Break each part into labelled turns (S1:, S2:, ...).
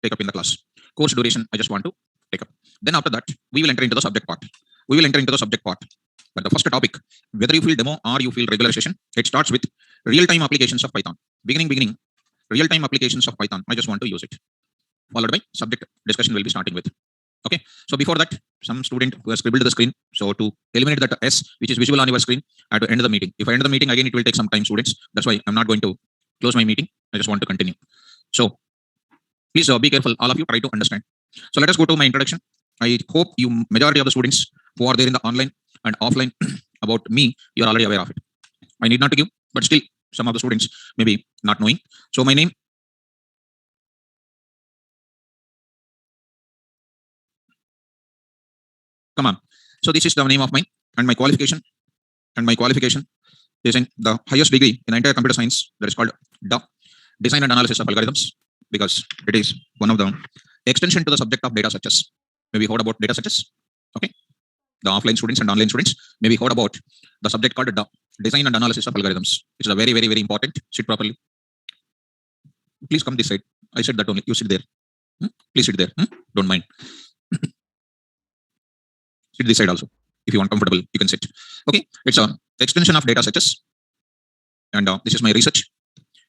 S1: take up in the class. Course duration, I just want to take up. Then after that, we will enter into the subject part. We will enter into the subject part. But the first topic, whether you feel demo or you feel regular session, it starts with real-time applications of Python. Beginning, real-time applications of Python. I just want to use it. Followed by subject discussion will be starting with. Okay. So before that, some student who has scribbled the screen. So to eliminate that S, which is visible on your screen, I have to end the meeting. If I end the meeting again, it will take some time, students. That's why I'm not going to close my meeting. I just want to continue. So please be careful. All of you try to understand. So let us go to my introduction. I hope you majority of the students who are there in the online and offline about me, you are already aware of it. I need not to give, but still some of the students may be not knowing. So my name. Come on. So this is the name of mine and my qualification. And my qualification is in the highest degree in entire computer science, that is called the design and analysis of algorithms, because it is one of the extension to the subject of data structures. Maybe heard about data structures. Okay. The offline students and online students maybe heard about the subject called the design and analysis of algorithms. It's a very, very, very important. Sit properly. Please come this side. I said that only. You sit there. Please sit there. Don't mind. Sit this side also. If you want comfortable, you can sit. Okay. It's an extension of data structures. And this is my research.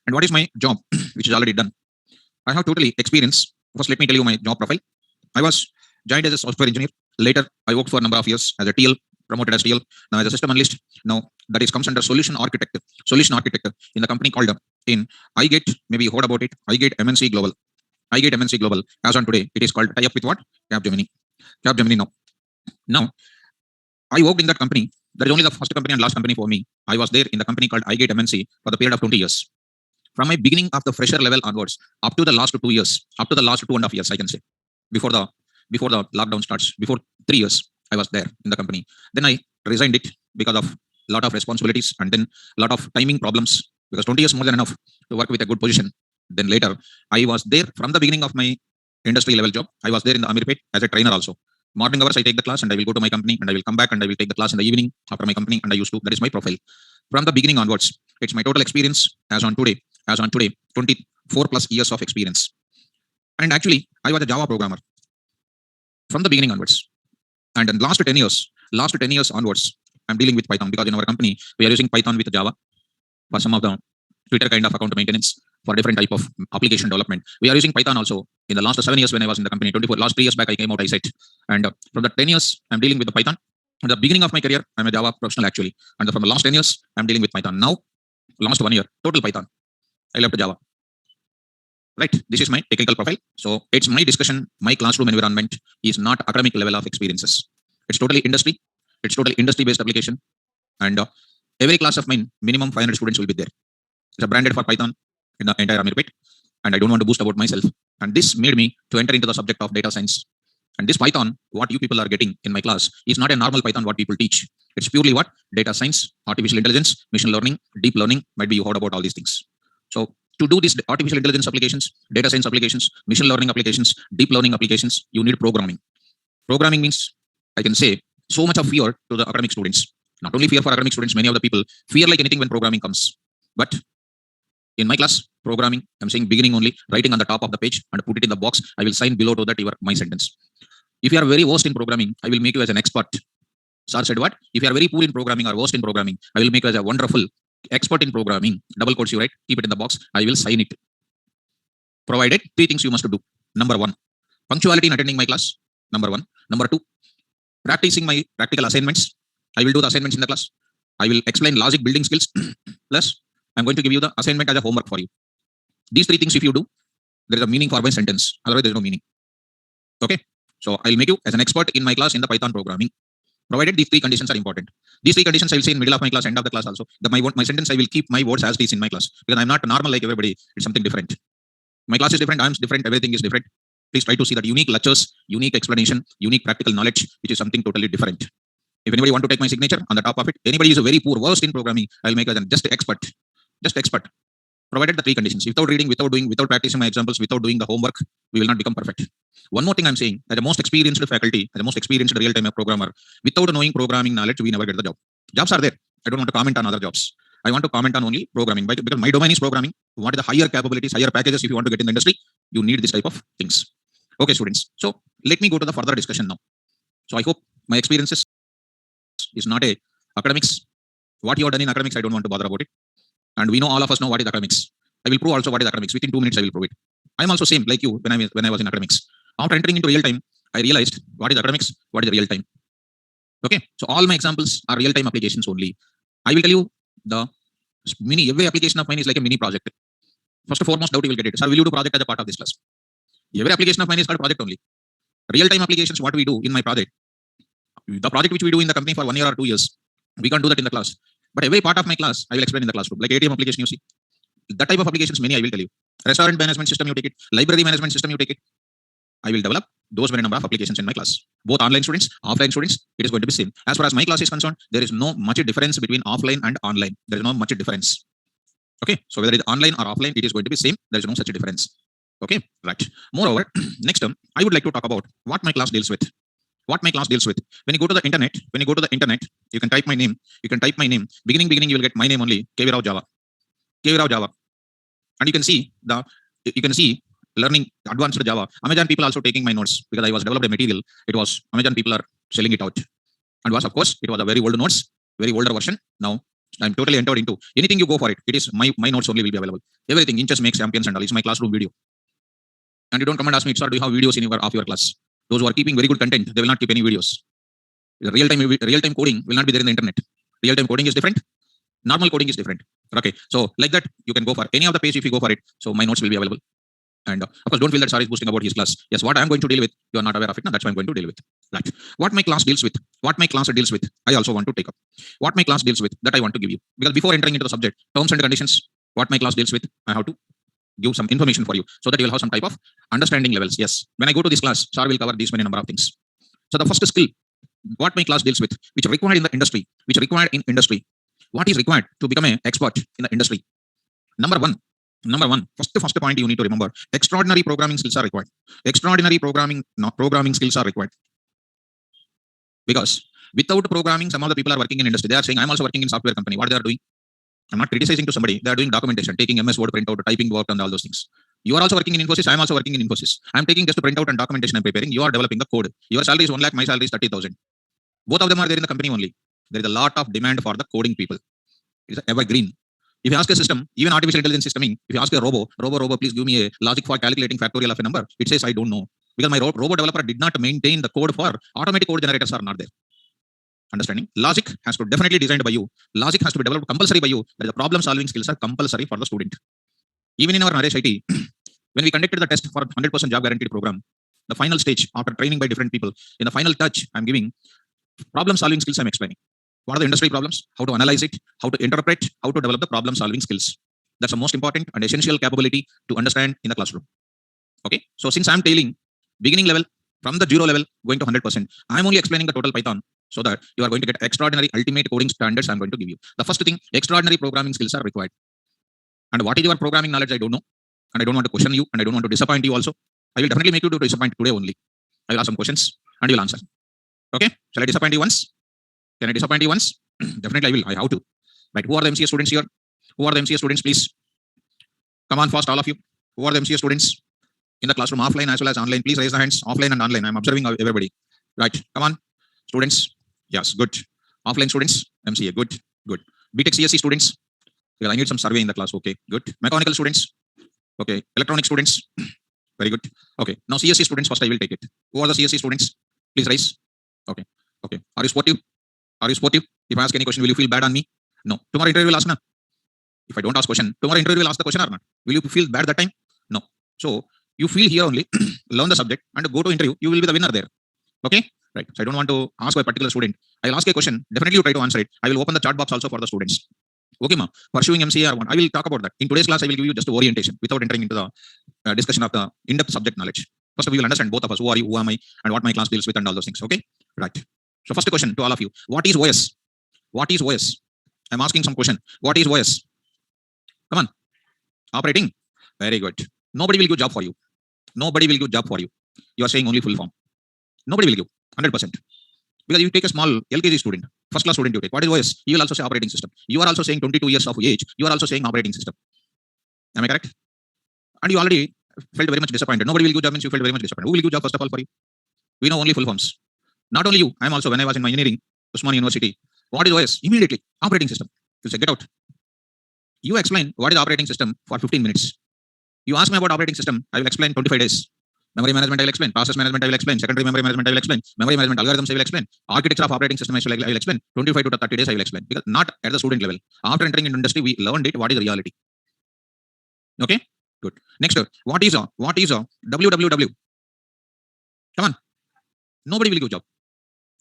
S1: And what is my job, which is already done? I have totally experience. First, let me tell you my job profile. I was joined as a software engineer. Later, I worked for a number of years as a TL, promoted as TL. Now as a system analyst. Now that is comes under solution architect in the company called in iGate. Maybe you heard about it. iGate MNC Global. iGate MNC Global. As on today, it is called tie up with what? Capgemini. Capgemini now. I worked in that company. That is only the first company and last company for me. I was there in the company called iGate MNC for the period of 20 years. From my beginning of the fresher level onwards, up to the last 2 years, up to the last 2.5 years, I can say, before the lockdown starts, before 3 years, I was there in the company. Then I resigned it because of a lot of responsibilities and then a lot of timing problems, because 20 years more than enough to work with a good position. Then later, I was there from the beginning of my industry level job. I was there in the Amirpet as a trainer also. Morning hours, I take the class and I will go to my company and I will come back and I will take the class in the evening after my company, and I used to. That is my profile. From the beginning onwards, it's my total experience as on today, 24 plus years of experience. And actually, I was a Java programmer from the beginning onwards. And in last 10 years onwards, I'm dealing with Python, because in our company, we are using Python with Java for some of the Twitter kind of account maintenance, for different type of application development. We are using Python also in the last 7 years when I was in the company. Last 3 years back, I came out, I said. And from the 10 years, I'm dealing with the Python. At the beginning of my career, I'm a Java professional actually. And from the last 10 years, I'm dealing with Python. Now, last 1 year, total Python. I left Java. Right. This is my technical profile. So it's my discussion. My classroom environment is not academic level of experiences. It's totally industry. It's totally industry-based application. And every class of mine, minimum 500 students will be there. It's a branded for Python in the entire Amirpet. And I don't want to boast about myself. And this made me to enter into the subject of data science. And this Python, what you people are getting in my class, is not a normal Python what people teach. It's purely what? Data science, artificial intelligence, machine learning, deep learning. Might be you heard about all these things. So to do these artificial intelligence applications, data science applications, machine learning applications, deep learning applications, you need programming. Programming means, I can say, so much of fear to the academic students. Not only fear for academic students, many of the people fear like anything when programming comes. But in my class, programming, I'm saying beginning only, writing on the top of the page and put it in the box. I will sign below to that my sentence. If you are very worst in programming, I will make you as an expert. Sir said what? If you are very poor in programming or worst in programming, I will make you as a wonderful expert in programming. Double quotes you write, keep it in the box. I will sign it. Provided 3 things you must do. Number 1, punctuality in attending my class. Number 1. Number 2, practicing my practical assignments. I will do the assignments in the class. I will explain logic building skills. Plus, I'm going to give you the assignment as a homework for you. These 3 things, if you do, there is a meaning for my sentence. Otherwise, there is no meaning. Okay. So I'll make you as an expert in my class in the Python programming. Provided these 3 conditions are important. These 3 conditions I will say in middle of my class, end of the class also. My sentence, I will keep my words as it is in my class. Because I'm not normal like everybody. It's something different. My class is different. I'm different. Everything is different. Please try to see that unique lectures, unique explanation, unique practical knowledge, which is something totally different. If anybody want to take my signature on the top of it, anybody is a very poor, worst in programming, I'll make as just expert. Just expert. Provided the 3 conditions. Without reading, without doing, without practicing my examples, without doing the homework, we will not become perfect. One more thing I'm saying, as the most experienced faculty, as the most experienced real-time programmer, without knowing programming knowledge, we never get the job. Jobs are there. I don't want to comment on other jobs. I want to comment on only programming, because my domain is programming. What are the higher capabilities, higher packages if you want to get in the industry? you need this type of things. Okay, students. So let me go to the further discussion now. So I hope my experiences is not a academics. What you have done in academics, I don't want to bother about it. And we know, all of us know what is academics. I will prove also what is academics. Within 2 minutes, I will prove it. I am also same like you when I was in academics. After entering into real time, I realized what is academics, what is the real time. Okay, so all my examples are real time applications only. I will tell you the every application of mine is like a mini project. First and foremost doubt you will get it. Sir, will you do project as a part of this class? Every application of mine is called project only. Real time applications, what we do in my project, the project which we do in the company for 1 year or 2 years, we can't do that in the class. But every part of my class, I will explain in the classroom. Like ATM application, you see, that type of applications, many I will tell you. Restaurant management system, you take it. Library management system, you take it. I will develop those many number of applications in my class. Both online students, offline students, it is going to be same. As far as my class is concerned, there is no much difference between offline and online. There is no much difference. Okay, so whether it is online or offline, it is going to be same. There is no such a difference. Okay, right. Moreover, next term, I would like to talk about what my class deals with. What my class deals with. When you go to the internet, you can type my name. Beginning, you will get my name only. KV Rao Java. And you can see learning advanced Java. Amazon people also taking my notes because I was developed a material. It was Amazon people are selling it out. And was, of course, it was a very old notes, very older version. Now I'm totally entered into anything you go for it. It is my notes only will be available. Everything, inches make champions and all. It's my classroom video. And you don't come and ask me, sir, do you have videos in your class? Those who are keeping very good content, they will not keep any videos. Real time coding will not be there in the internet. Real time coding is different. Normal coding is different. Okay, so like that, you can go for any of the page if you go for it. So my notes will be available. And of course, don't feel that Sir is boasting about his class. Yes, what I am going to deal with, you are not aware of it. No, that's what I'm going to deal with. Right. What my class deals with, I also want to take up. What my class deals with, that I want to give you. Because before entering into the subject, terms and conditions, what my class deals with, I have to give some information for you so that you will have some type of understanding levels. Yes, when I go to this class, Sir will cover these many number of things. So the first skill, what my class deals with, which required in industry, what is required to become an expert in the industry? Number one, first point you need to remember, extraordinary programming skills are required. Programming skills are required. Because without programming, some of the people are working in industry. They are saying, I'm also working in software company. What they are doing? I'm not criticizing to somebody. They are doing documentation, taking MS Word printout, typing work and all those things. You are also working in Infosys. I'm also working in Infosys. I'm taking just to print out and documentation and preparing. You are developing the code. Your salary is 1 lakh. My salary is 30,000. Both of them are there in the company only. There is a lot of demand for the coding people. It's evergreen. If you ask a system, even artificial intelligence is coming. If you ask a robo, please give me a logic for calculating factorial of a number. It says, I don't know. Because my robo developer did not maintain the code for automatic code generators are not there. Understanding? Logic has to definitely designed by you. Logic has to be developed compulsory by you. That the problem solving skills are compulsory for the student. Even in our Naresh IT, when we conducted the test for 100% job guaranteed program, the final stage after training by different people, in the final touch, I'm giving problem solving skills. I'm explaining. What are the industry problems? How to analyze it? How to interpret? How to develop the problem solving skills? That's the most important and essential capability to understand in the classroom. Okay. So since I'm tailing beginning level from the 0 level going to 100%, I'm only explaining the total Python so that you are going to get extraordinary ultimate coding standards I'm going to give you. The first thing, extraordinary programming skills are required. And what is your programming knowledge? I don't know. And I don't want to question you and I don't want to disappoint you also. I will definitely make you to disappoint today only. I will ask some questions and you will answer. Okay. Shall I disappoint you once? Can I disappoint you once? Definitely I will. I have to. Right. Who are the MCA students here? Who are the MCA students, please? Come on fast, all of you. Who are the MCA students in the classroom, offline as well as online? Please raise the hands, offline and online. I'm observing everybody. Right. Come on. Students. Yes, good. Offline students, MCA. Good. BTech CSC students. Because I need some survey in the class. Okay, good. Mechanical students. Okay. Electronic students. Very good. Okay. Now CSC students, first I will take it. Who are the CSC students? Please raise. Okay. Are you sportive? If I ask any question, will you feel bad on me? No. Tomorrow interview will ask na. If I don't ask question, tomorrow interview will ask the question or not. Will you feel bad that time? No. So you feel here only, learn the subject and go to interview. You will be the winner there. Okay. Right. So I don't want to ask a particular student. I will ask a question. Definitely you try to answer it. I will open the chat box also for the students. Okay, ma. Pursuing MCA or one. I will talk about that. In today's class, I will give you just orientation without entering into the discussion of the in-depth subject knowledge. First, we will understand both of us. Who are you? Who am I? And what my class deals with and all those things. Okay. Right. So first question to all of you. What is OS? What is OS? I'm asking some question. What is OS? Come on. Operating. Very good. Nobody will give job for you. You are saying only full form. Nobody will give 100%. Because you take a small LKG student, first class student you take. What is OS? You will also say operating system. You are also saying 22 years of age. You are also saying operating system. Am I correct? And you already felt very much disappointed. Nobody will give job means you felt very much disappointed. Who will give job first of all for you? We know only full forms. Not only you, I am also, when I was in my engineering, Usman University, what is OS? Immediately, operating system. You say, get out. You explain what is operating system for 15 minutes. You ask me about operating system, I will explain 25 days. Memory management I will explain, process management I will explain, secondary memory management I will explain, memory management algorithms I will explain, architecture of operating system I will explain, 25 to 30 days I will explain. Because not at the student level. After entering into industry, we learned it, what is reality. Okay, good. Next, what is a www? Come on. Nobody will give job.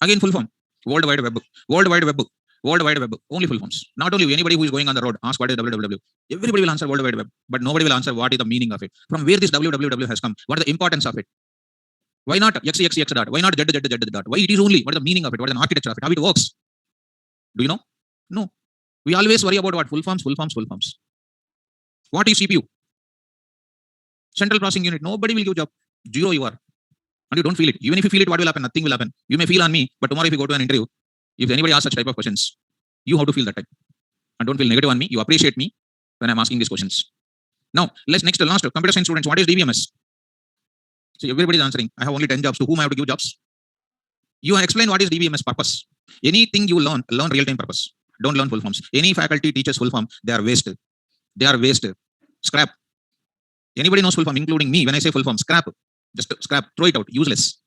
S1: Again, full form. World Wide Web. World Wide Web. World Wide Web. Only full forms. Not only anybody who is going on the road, ask what is www. Everybody will answer World Wide Web, but nobody will answer what is the meaning of it. From where this www has come. What is the importance of it? Why not xxx dot? Why not z dot? Why it is only? What is the meaning of it? What is the architecture of it? How it works? Do you know? No. We always worry about what? Full forms, full forms, full forms. What is CPU? Central processing unit. Nobody will give job. Zero you are. And you don't feel it. Even if you feel it, what will happen? Nothing will happen. You may feel on me, but tomorrow if you go to an interview, if anybody asks such type of questions, you have to feel that type. And don't feel negative on me. You appreciate me when I'm asking these questions. Now, let's next to last computer science students. What is DBMS? So everybody is answering. I have only 10 jobs. To whom I have to give jobs? You explain what is DBMS purpose. Anything you learn real-time purpose. Don't learn full forms. Any faculty teaches full form, they are waste. They are waste. Scrap. Anybody knows full form, including me. When I say full form, scrap. Just scrap, throw it out, useless.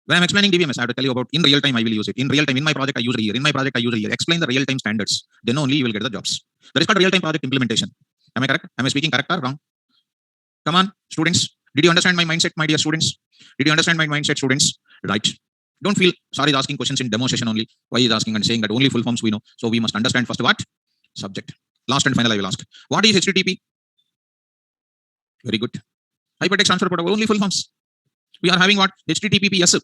S1: When I'm explaining DBMS, I have to tell you about in real time, I will use it. In real time, in my project, I use it here. In my project, I use it here. Explain the real time standards. Then only you will get the jobs. That is called real time project implementation. Am I correct? Am I speaking correct or wrong? Come on, students. Did you understand my mindset, my dear students? Did you understand my mindset, students? Right. Don't feel sorry is asking questions in demo session only. Why is asking and saying that only full forms we know? So we must understand first what? Subject. Last and final, I will ask. What is HTTP? Very good. Hypertext transfer protocol, only full forms. We are having what? HTTP, yes.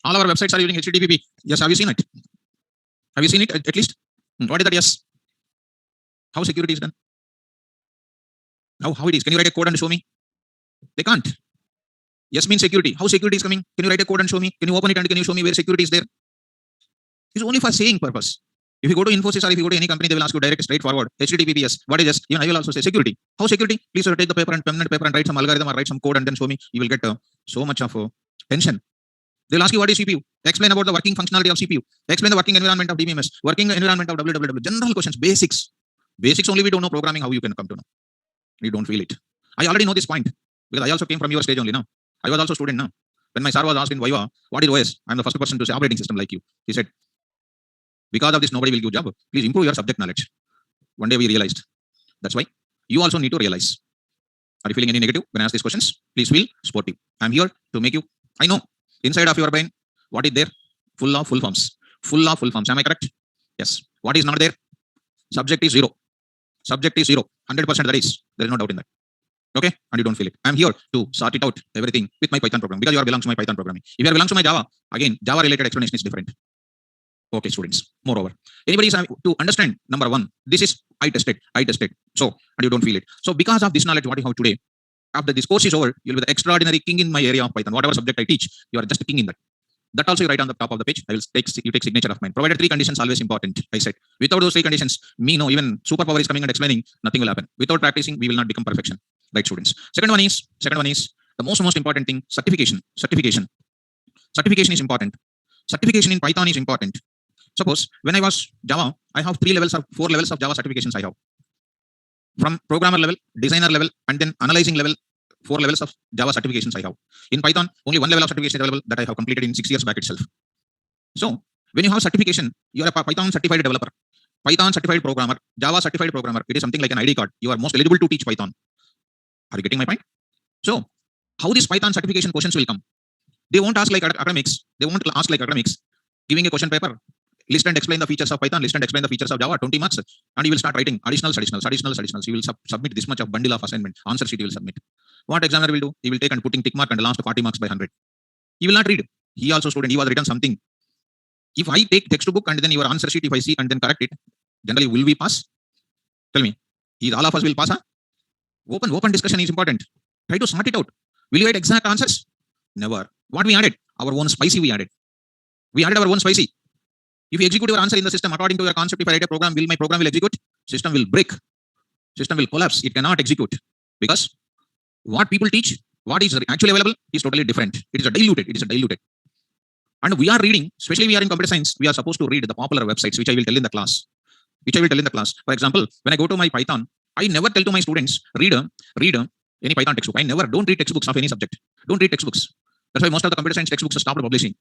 S1: All our websites are using HTTP. Yes, have you seen it? Have you seen it at least? What is that? Yes. How security is done? How it is? Can you write a code and show me? They can't. Yes means security. How security is coming? Can you write a code and show me? Can you open it and can you show me where security is there? It's only for saying purpose. If you go to Infosys or if you go to any company, they will ask you direct, straightforward. HTTPS. What is this? Even I will also say security. How security? Please take the paper and permanent paper and write some algorithm or write some code and then show me. You will get so much of tension. They'll ask you what is CPU. Explain about the working functionality of CPU. Explain the working environment of DBMS. Working environment of www. General questions, basics. Basics only we don't know programming. How you can come to know? We don't feel it. I already know this point because I also came from your stage only now. I was also student now. When my sir was asked in Viva, what is OS? I'm the first person to say operating system like you. He said, because of this, nobody will give job. Please improve your subject knowledge. One day we realized. That's why you also need to realize. Are you feeling any negative when I ask these questions? Please feel sportive. I'm here to make you. I know inside of your brain, what is there? Full of full forms. Full of full forms. Am I correct? Yes. What is not there? Subject is zero. Subject is zero. 100% there is. There is no doubt in that. Okay, and you don't feel it. I'm here to sort it out everything with my Python program because you are belongs to my Python programming. If you are belongs to my Java, again, Java related explanation is different. Okay, students. Moreover, anybody is to understand number one. This is I tested. So, and you don't feel it. So, because of this knowledge, what you have today, after this course is over, you'll be the extraordinary king in my area of Python. Whatever subject I teach, you are just a king in that. That also you write on the top of the page. I will take signature of mine. Provided 3 conditions always important. I said without those 3 conditions, me no even superpower is coming and explaining, nothing will happen. Without practicing, we will not become perfection. Right, students. Second one is the most important thing. Certification is important. Certification in Python is important. Suppose when I was Java, I have 4 levels of Java certifications I have. From programmer level, designer level, and then analyzing level, 4 levels of Java certifications I have. In Python, only 1 level of certification available that I have completed in 6 years back itself. So when you have certification, you are a Python certified developer, Python certified programmer, Java certified programmer. It is something like an ID card. You are most eligible to teach Python. Are you getting my point? So how these Python certification questions will come? They won't ask like academics. Giving a question paper, list and explain the features of Python, list and explain the features of Java, 20 marks, and you will start writing additionals. You will submit this much of bundle of assignment, answer sheet you will submit. What examiner will do? He will take and putting tick mark and the last 40 marks by 100. He will not read. He also student, he was written something. If I take textbook and then your answer sheet, if I see and then correct it, generally will we pass? Tell me. All of us will pass, huh? Open discussion is important. Try to sort it out. Will you write exact answers? Never. What we added? Our own spicy we added. We added our own spicy. If you execute your answer in the system according to your concept, if I write a program, my program will execute? System will break. System will collapse. It cannot execute. Because What people teach, what is actually available is totally different. It is a diluted. It is a diluted. And we are reading, especially we are in computer science, we are supposed to read the popular websites, which I will tell in the class. For example, when I go to my Python, I never tell to my students, read any Python textbook. Don't read textbooks of any subject. Don't read textbooks. That's why most of the computer science textbooks are stopped publishing.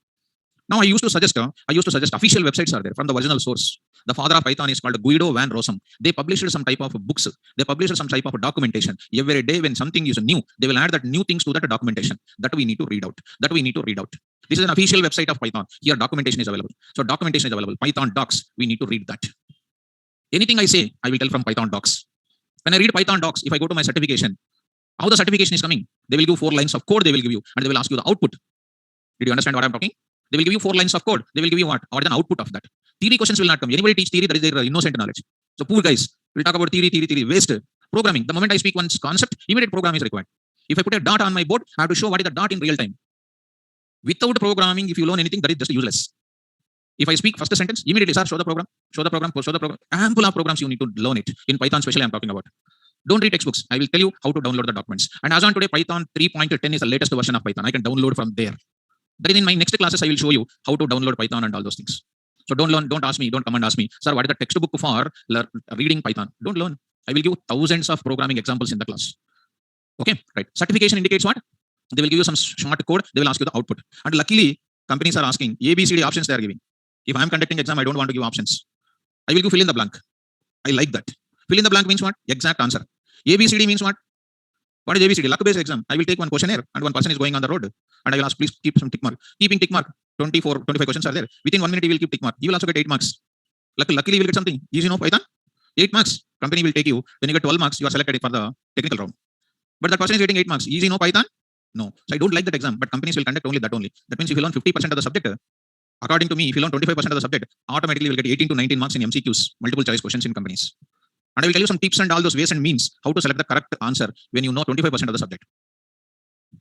S1: Now I used to suggest official websites are there from the original source. The father of Python is called Guido van Rossum. They published some type of books. They published some type of documentation. Every day when something is new, they will add that new things to that documentation. That we need to read out. This is an official website of Python. Here documentation is available. So documentation is available. Python docs. We need to read that. Anything I say, I will tell from Python docs. When I read Python docs, if I go to my certification, how the certification is coming? They will give 4 lines of code. They will give you, and they will ask you the output. Did you understand what I'm talking? They will give you 4 lines of code. They will give you what? Or the output of that. Theory questions will not come. Anybody teach theory, that is their innocent knowledge. So poor guys will talk about theory. Waste. Programming. The moment I speak one's concept, immediate program is required. If I put a dot on my board, I have to show what is the dot in real time. Without programming, if you learn anything, that is just useless. If I speak first sentence, immediately, sir, show the program. Ample of programs you need to learn it. In Python, especially, I'm talking about. Don't read textbooks. I will tell you how to download the documents. And as on today, Python 3.10 is the latest version of Python. I can download from there. That is in my next classes, I will show you how to download Python and all those things. So don't come and ask me, sir, what is the textbook for reading Python? Don't learn. I will give thousands of programming examples in the class. Okay, right. Certification indicates what? They will give you some short code. They will ask you the output. And luckily, companies are asking A, B, C, D options they are giving. If I'm conducting exam, I don't want to give options. I will give fill in the blank. I like that. Fill in the blank means what? Exact answer. A, B, C, D means what? What is ABCD? Luck-based exam. I will take one questionnaire and one person is going on the road. And I will ask, please keep some tick mark. Keeping tick mark. 25 questions are there. Within 1 minute, he will keep tick mark. You will also get 8 marks. Luckily, you will get something. Easy, no Python? 8 marks. Company will take you. When you get 12 marks, you are selected for the technical round. But that person is getting 8 marks. Easy, no Python? No. So I don't like that exam. But companies will conduct only that only. That means if you learn 50% of the subject, according to me, if you learn 25% of the subject, automatically you will get 18 to 19 marks in MCQs, multiple choice questions in companies. And I will tell you some tips and all those ways and means how to select the correct answer when you know 25% of the subject.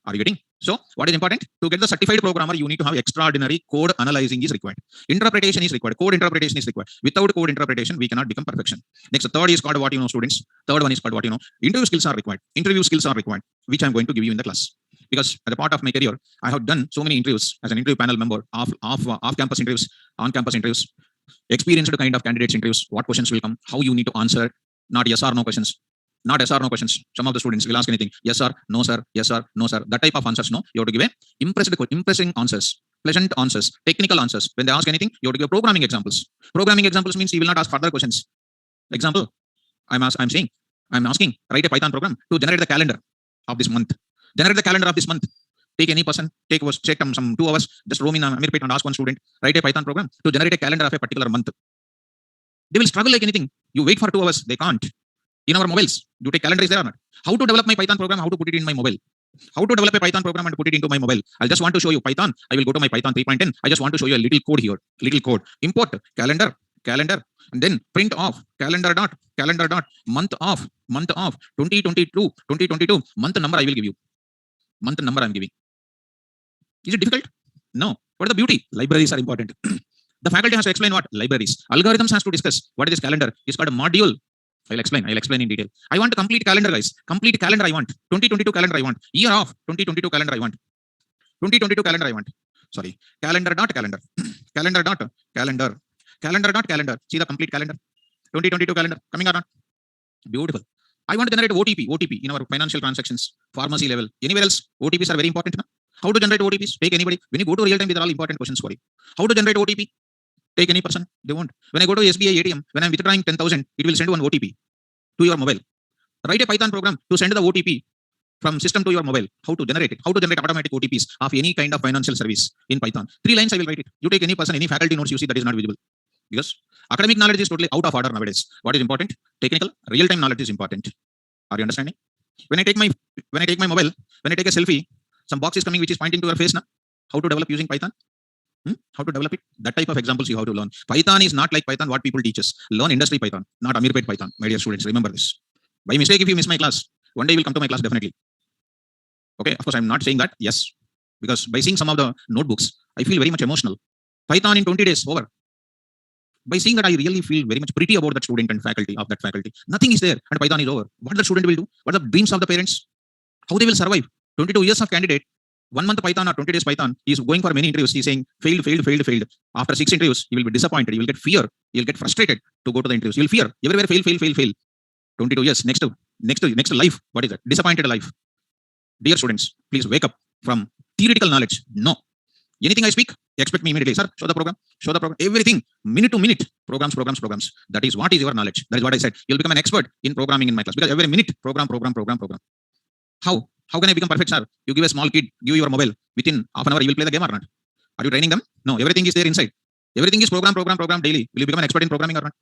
S1: Are you getting? So what is important? To get the certified programmer, you need to have extraordinary code analyzing is required. Interpretation is required. Code interpretation is required. Without code interpretation, we cannot become perfection. Next, the third is called what you know, students. Third one is called what you know. Interview skills are required. Which I'm going to give you in the class. Because as a part of my career, I have done so many interviews as an interview panel member, off-campus interviews, on-campus interviews, experienced kind of candidates interviews, what questions will come, how you need to answer, not yes or no questions. Not yes or no questions. Some of the students will ask anything. Yes sir, no sir, yes sir, no sir. That type of answers, no. You have to give impressing answers, pleasant answers, technical answers. When they ask anything, you have to give programming examples. Programming examples means you will not ask further questions. Example, I'm asking, write a Python program to generate the calendar of this month. Generate the calendar of this month. Take any person, take some 2 hours, just roam in Amirpet and ask one student, write a Python program to generate a calendar of a particular month. They will struggle like anything. You wait for 2 hours, they can't. In our mobiles, you take calendar, is there or not? How to develop my Python program, how to put it in my mobile. How to develop a Python program and put it into my mobile. I'll just want to show you Python. I will go to my Python 3.10. I just want to show you a little code here. Little code. Import calendar, and then print off calendar dot, month off, 2022, month number I will give you. Month number I'm giving. Is it difficult? No. What is the beauty? Libraries are important. The faculty has to explain what? Libraries. Algorithms has to discuss what is this calendar. It's called a module. I'll explain in detail. I want a complete calendar, guys. Complete calendar I want. 2022 calendar I want. Year of 2022 calendar I want. 2022 calendar I want. Sorry. Calendar. See the complete calendar. 2022 calendar. Coming or not? Beautiful. I want to generate OTP in our financial transactions, pharmacy level. Anywhere else, OTPs are very important. Na? How to generate OTPs? Take anybody. When you go to real time, these are all important questions for you. How to generate OTP? Take any person. They won't. When I go to SBI ATM, when I'm withdrawing 10,000, it will send one OTP to your mobile. Write a Python program to send the OTP from system to your mobile. How to generate it? How to generate automatic OTPs of any kind of financial service in Python. 3 lines I will write it. You take any person, any faculty notes you see that is not visible. Because academic knowledge is totally out of order nowadays. What is important? Technical, real-time knowledge is important. Are you understanding? When I take my mobile, when I take a selfie, some box is coming which is pointing to your face now. How to develop using Python? How to develop it? That type of examples you have to learn. Python is not like Python what people teach us. Learn industry Python, not Amirpet Python. My dear students, remember this. By mistake, if you miss my class, one day you will come to my class definitely. Okay, of course, I'm not saying that. Yes, because by seeing some of the notebooks, I feel very much emotional. Python in 20 days, over. By seeing that, I really feel very much pretty about that student and faculty of that faculty. Nothing is there and Python is over. What the student will do? What are the dreams of the parents? How they will survive? 22 years of candidate, 1 month Python or 20 days Python. He's going for many interviews. He's saying failed, failed, failed, failed. After 6 interviews, you will be disappointed. You will get fear. You'll get frustrated to go to the interviews. You'll fear. Everywhere fail, fail, fail, fail. 22 years. Next life. What is that? Disappointed life. Dear students, please wake up from theoretical knowledge. No. Anything I speak, expect me immediately. Sir, show the program. Show the program. Everything, minute to minute. Programs. That is what is your knowledge. That is what I said. You'll become an expert in programming in my class. Because every minute, program. How? How can I become perfect, sir? You give a small kid, give your mobile. Within half an hour, you will play the game or not? Are you training them? No. Everything is there inside. Everything is program daily. Will you become an expert in programming or not?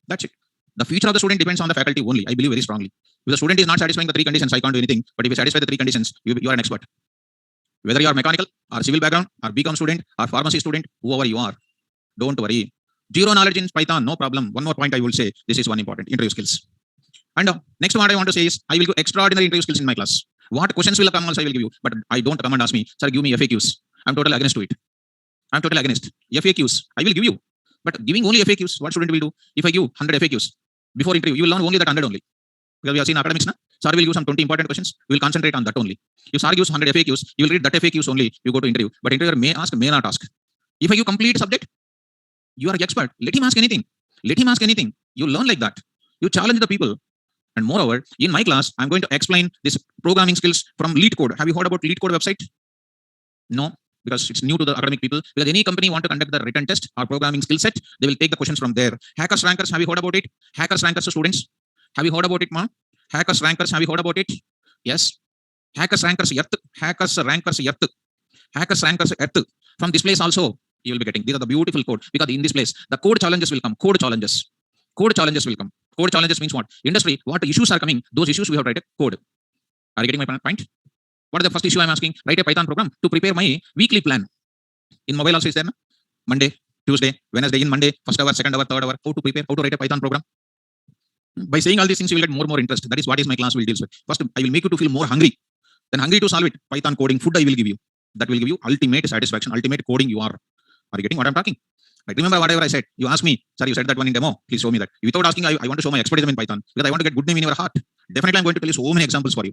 S1: That's it. The future of the student depends on the faculty only. I believe very strongly. If the student is not satisfying the 3 conditions, I can't do anything. But if you satisfy the 3 conditions, you are an expert. Whether you are mechanical or civil background or BCom student or pharmacy student, whoever you are, don't worry. Zero knowledge in Python, no problem. One more point I will say. This is one important interview skills. And next one I want to say is I will give extraordinary interview skills in my class. What questions will come also I will give you. But I don't come and ask me, sir, give me FAQs. I'm totally against to it. I'm totally against. FAQs, I will give you. But giving only FAQs, what student will do? If I give 100 FAQs before interview, you will learn only that 100 only. Because we have seen academics, na? Sir will give some 20 important questions. We will concentrate on that only. If sir gives 100 FAQs, you will read that FAQs only. You go to interview. But interviewer may ask, may not ask. If I give complete subject, you are an expert. Let him ask anything. You learn like that. You challenge the people. And moreover, in my class, I'm going to explain this programming skills from Lead Code. Have you heard about Lead Code website? No, because it's new to the academic people. Because any company want to conduct the written test or programming skill set, they will take the questions from there. Hackers Rankers, have you heard about it? Hackers Rankers students, have you heard about it, ma? Hackers Rankers, have you heard about it? Yes. Hackers Rankers Earth. Hackers Rankers Earth. Hackers Rankers Earth. From this place also, you will be getting. These are the beautiful code. Because in this place, the code challenges will come. Code challenges will come. Code challenges means what? Industry, what issues are coming? Those issues we have to write a code. Are you getting my point? What is the first issue I'm asking? Write a Python program to prepare my weekly plan. In mobile also is there, na? Monday, Tuesday, Wednesday, in Monday, first hour, second hour, third hour, how to prepare, how to write a Python program. By saying all these things, you will get more interest. That is what is my class will deal with. First, I will make you to feel more hungry. Then hungry to solve it. Python coding, food I will give you. That will give you ultimate satisfaction, ultimate coding you are. Are you getting what I'm talking? Like, remember whatever I said. You asked me, sir, you said that one in demo. Please show me that. Without asking, I want to show my expertise in Python because I want to get good name in your heart. Definitely, I'm going to tell you so many examples for you.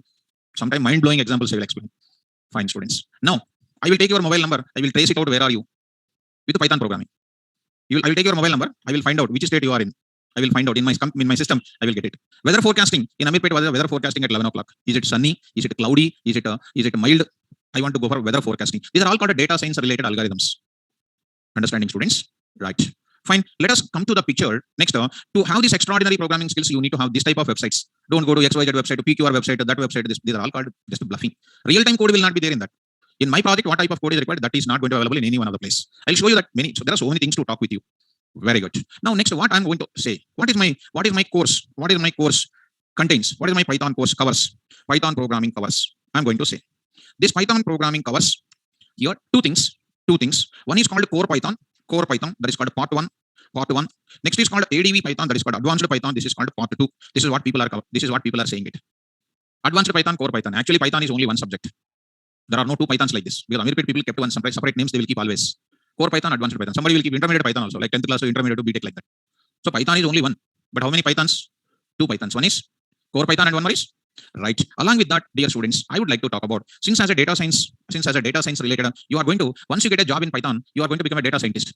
S1: Sometimes mind-blowing examples I will explain. Fine, students. Now, I will take your mobile number. I will trace it out. Where are you? With Python programming. I will take your mobile number. I will find out which state you are in. I will find out in my system. I will get it. Weather forecasting. In Amirpet was weather forecasting at 11 o'clock. Is it sunny? Is it cloudy? Is it mild? I want to go for weather forecasting. These are all called data science related algorithms. Understanding, students? Right. Fine. Let us come to the picture. Next, to have these extraordinary programming skills, you need to have this type of websites. Don't go to XYZ website, to PQR website, that website. These are all called just bluffing. Real-time code will not be there in that. In my project, what type of code is required? That is not going to be available in any one other place. I'll show you that many. So there are so many things to talk with you. Very good. Now, next, what I'm going to say. What is my course? What is my course contains? What is my Python course covers? Python programming covers. I'm going to say. This Python programming covers here two things. One is called core Python. That is called part one. Next is called ADV Python. That is called advanced Python. This is called part 2. This is what people are saying it. Advanced Python, core Python. Actually, Python is only one subject. There are no 2 Pythons like this. Because American people kept one separate names. They will keep always. Core Python, advanced Python. Somebody will keep intermediate Python also, like 10th class to intermediate to BTech like that. So Python is only one. But how many Pythons? 2 Pythons. One is core Python and one more is right. Along with that, dear students, I would like to talk about since as a data science related, you are going to, once you get a job in Python, you are going to become a data scientist.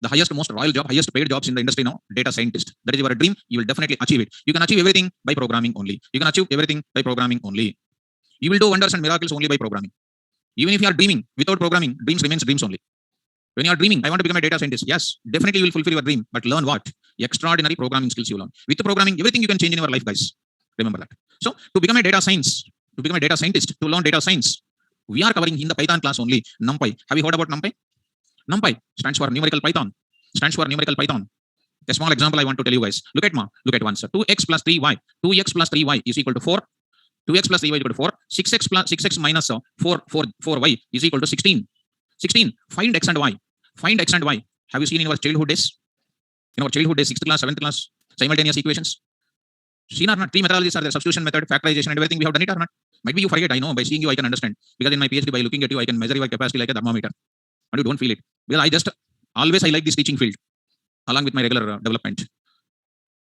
S1: The highest, most royal job, highest paid jobs in the industry now, data scientist. That is your dream. You will definitely achieve it. You can achieve everything by programming only. You will do wonders and miracles only by programming. Even if you are dreaming without programming, dreams remains dreams only. When you are dreaming, I want to become a data scientist. Yes, definitely you will fulfill your dream. But learn what? Extraordinary programming skills you learn. With the programming, everything you can change in your life, guys. Remember that. So to become a data scientist, to learn data science, we are covering in the Python class only NumPy. Have you heard about NumPy? NumPy stands for numerical Python. A small example I want to tell you guys. Look at one, sir. 2x plus 3y. 2x plus 3y is equal to 4. 2x plus 3y is equal to 4. 6x minus 4y is equal to 16. Find x and y. Have you seen in our childhood days? 6th class, 7th class, simultaneous equations. Seen or not? 3 methodologies are there. Substitution method, factorization, and everything. We have done it or not? Might be you forget. I know. By seeing you, I can understand. Because in my PhD, by looking at you, I can measure your capacity like a thermometer. And you don't feel it. Because I like this teaching field along with my regular development.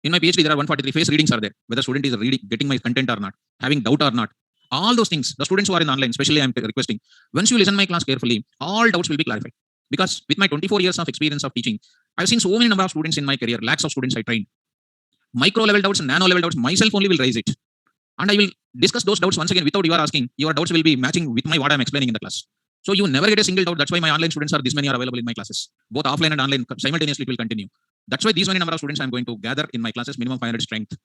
S1: In my PhD, there are 143 face readings are there. Whether student is reading, getting my content or not, having doubt or not. All those things, the students who are in online, especially I'm requesting, once you listen my class carefully, all doubts will be clarified. Because with my 24 years of experience of teaching, I've seen so many number of students in my career, lakhs of students I trained. Micro level doubts, nano level doubts, myself only will raise it. And I will discuss those doubts once again without you are asking. Your doubts will be matching with what I'm explaining in the class. So you never get a single doubt. That's why my online students are this many are available in my classes. Both offline and online simultaneously it will continue. That's why these many number of students I'm going to gather in my classes, minimum 500 strength.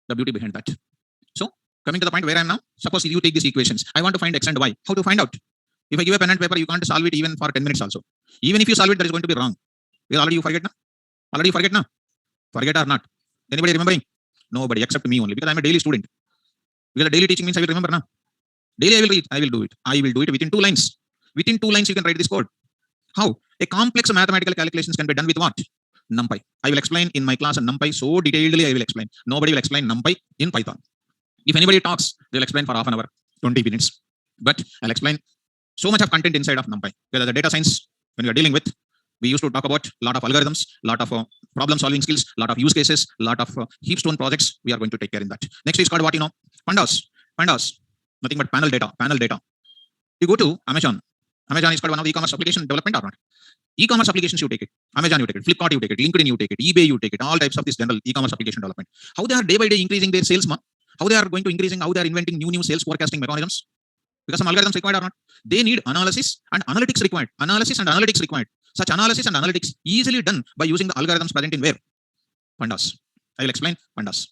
S1: The beauty behind that. So coming to the point where I am now, suppose you take these equations. I want to find x and y. How to find out? If I give a pen and paper, you can't solve it even for 10 minutes also. Even if you solve it, that is going to be wrong. Already you forget now? Already you forget now? Forget or not? Anybody remembering? Nobody except me only, because I'm a daily student. Because the daily teaching means I will remember now. Daily I will read, I will do it. I will do it within 2 lines. Within 2 lines you can write this code. How? A complex mathematical calculations can be done with what? NumPy. I will explain in my class on NumPy so detailedly I will explain. Nobody will explain NumPy in Python. If anybody talks, they'll explain for half an hour, 20 minutes. But I'll explain so much of content inside of NumPy. Because the data science, when you're dealing with, we used to talk about a lot of algorithms, a lot of problem solving skills, a lot of use cases, a lot of heapstone projects. We are going to take care in that. Next is called what you know? Pandas. Pandas. Nothing but panel data. Panel data. You go to Amazon. Amazon is called one of the e-commerce application development or not? E-commerce applications you take it. Amazon you take it. Flipkart you take it. LinkedIn you take it. eBay you take it. All types of this general e-commerce application development. How they are day by day increasing their sales, how they are going to increasing, how they are inventing new sales forecasting mechanisms. Because some algorithms required or not. They need analysis and analytics required. Analysis and analytics required. Such analysis and analytics easily done by using the algorithms present in where? Pandas. I will explain Pandas.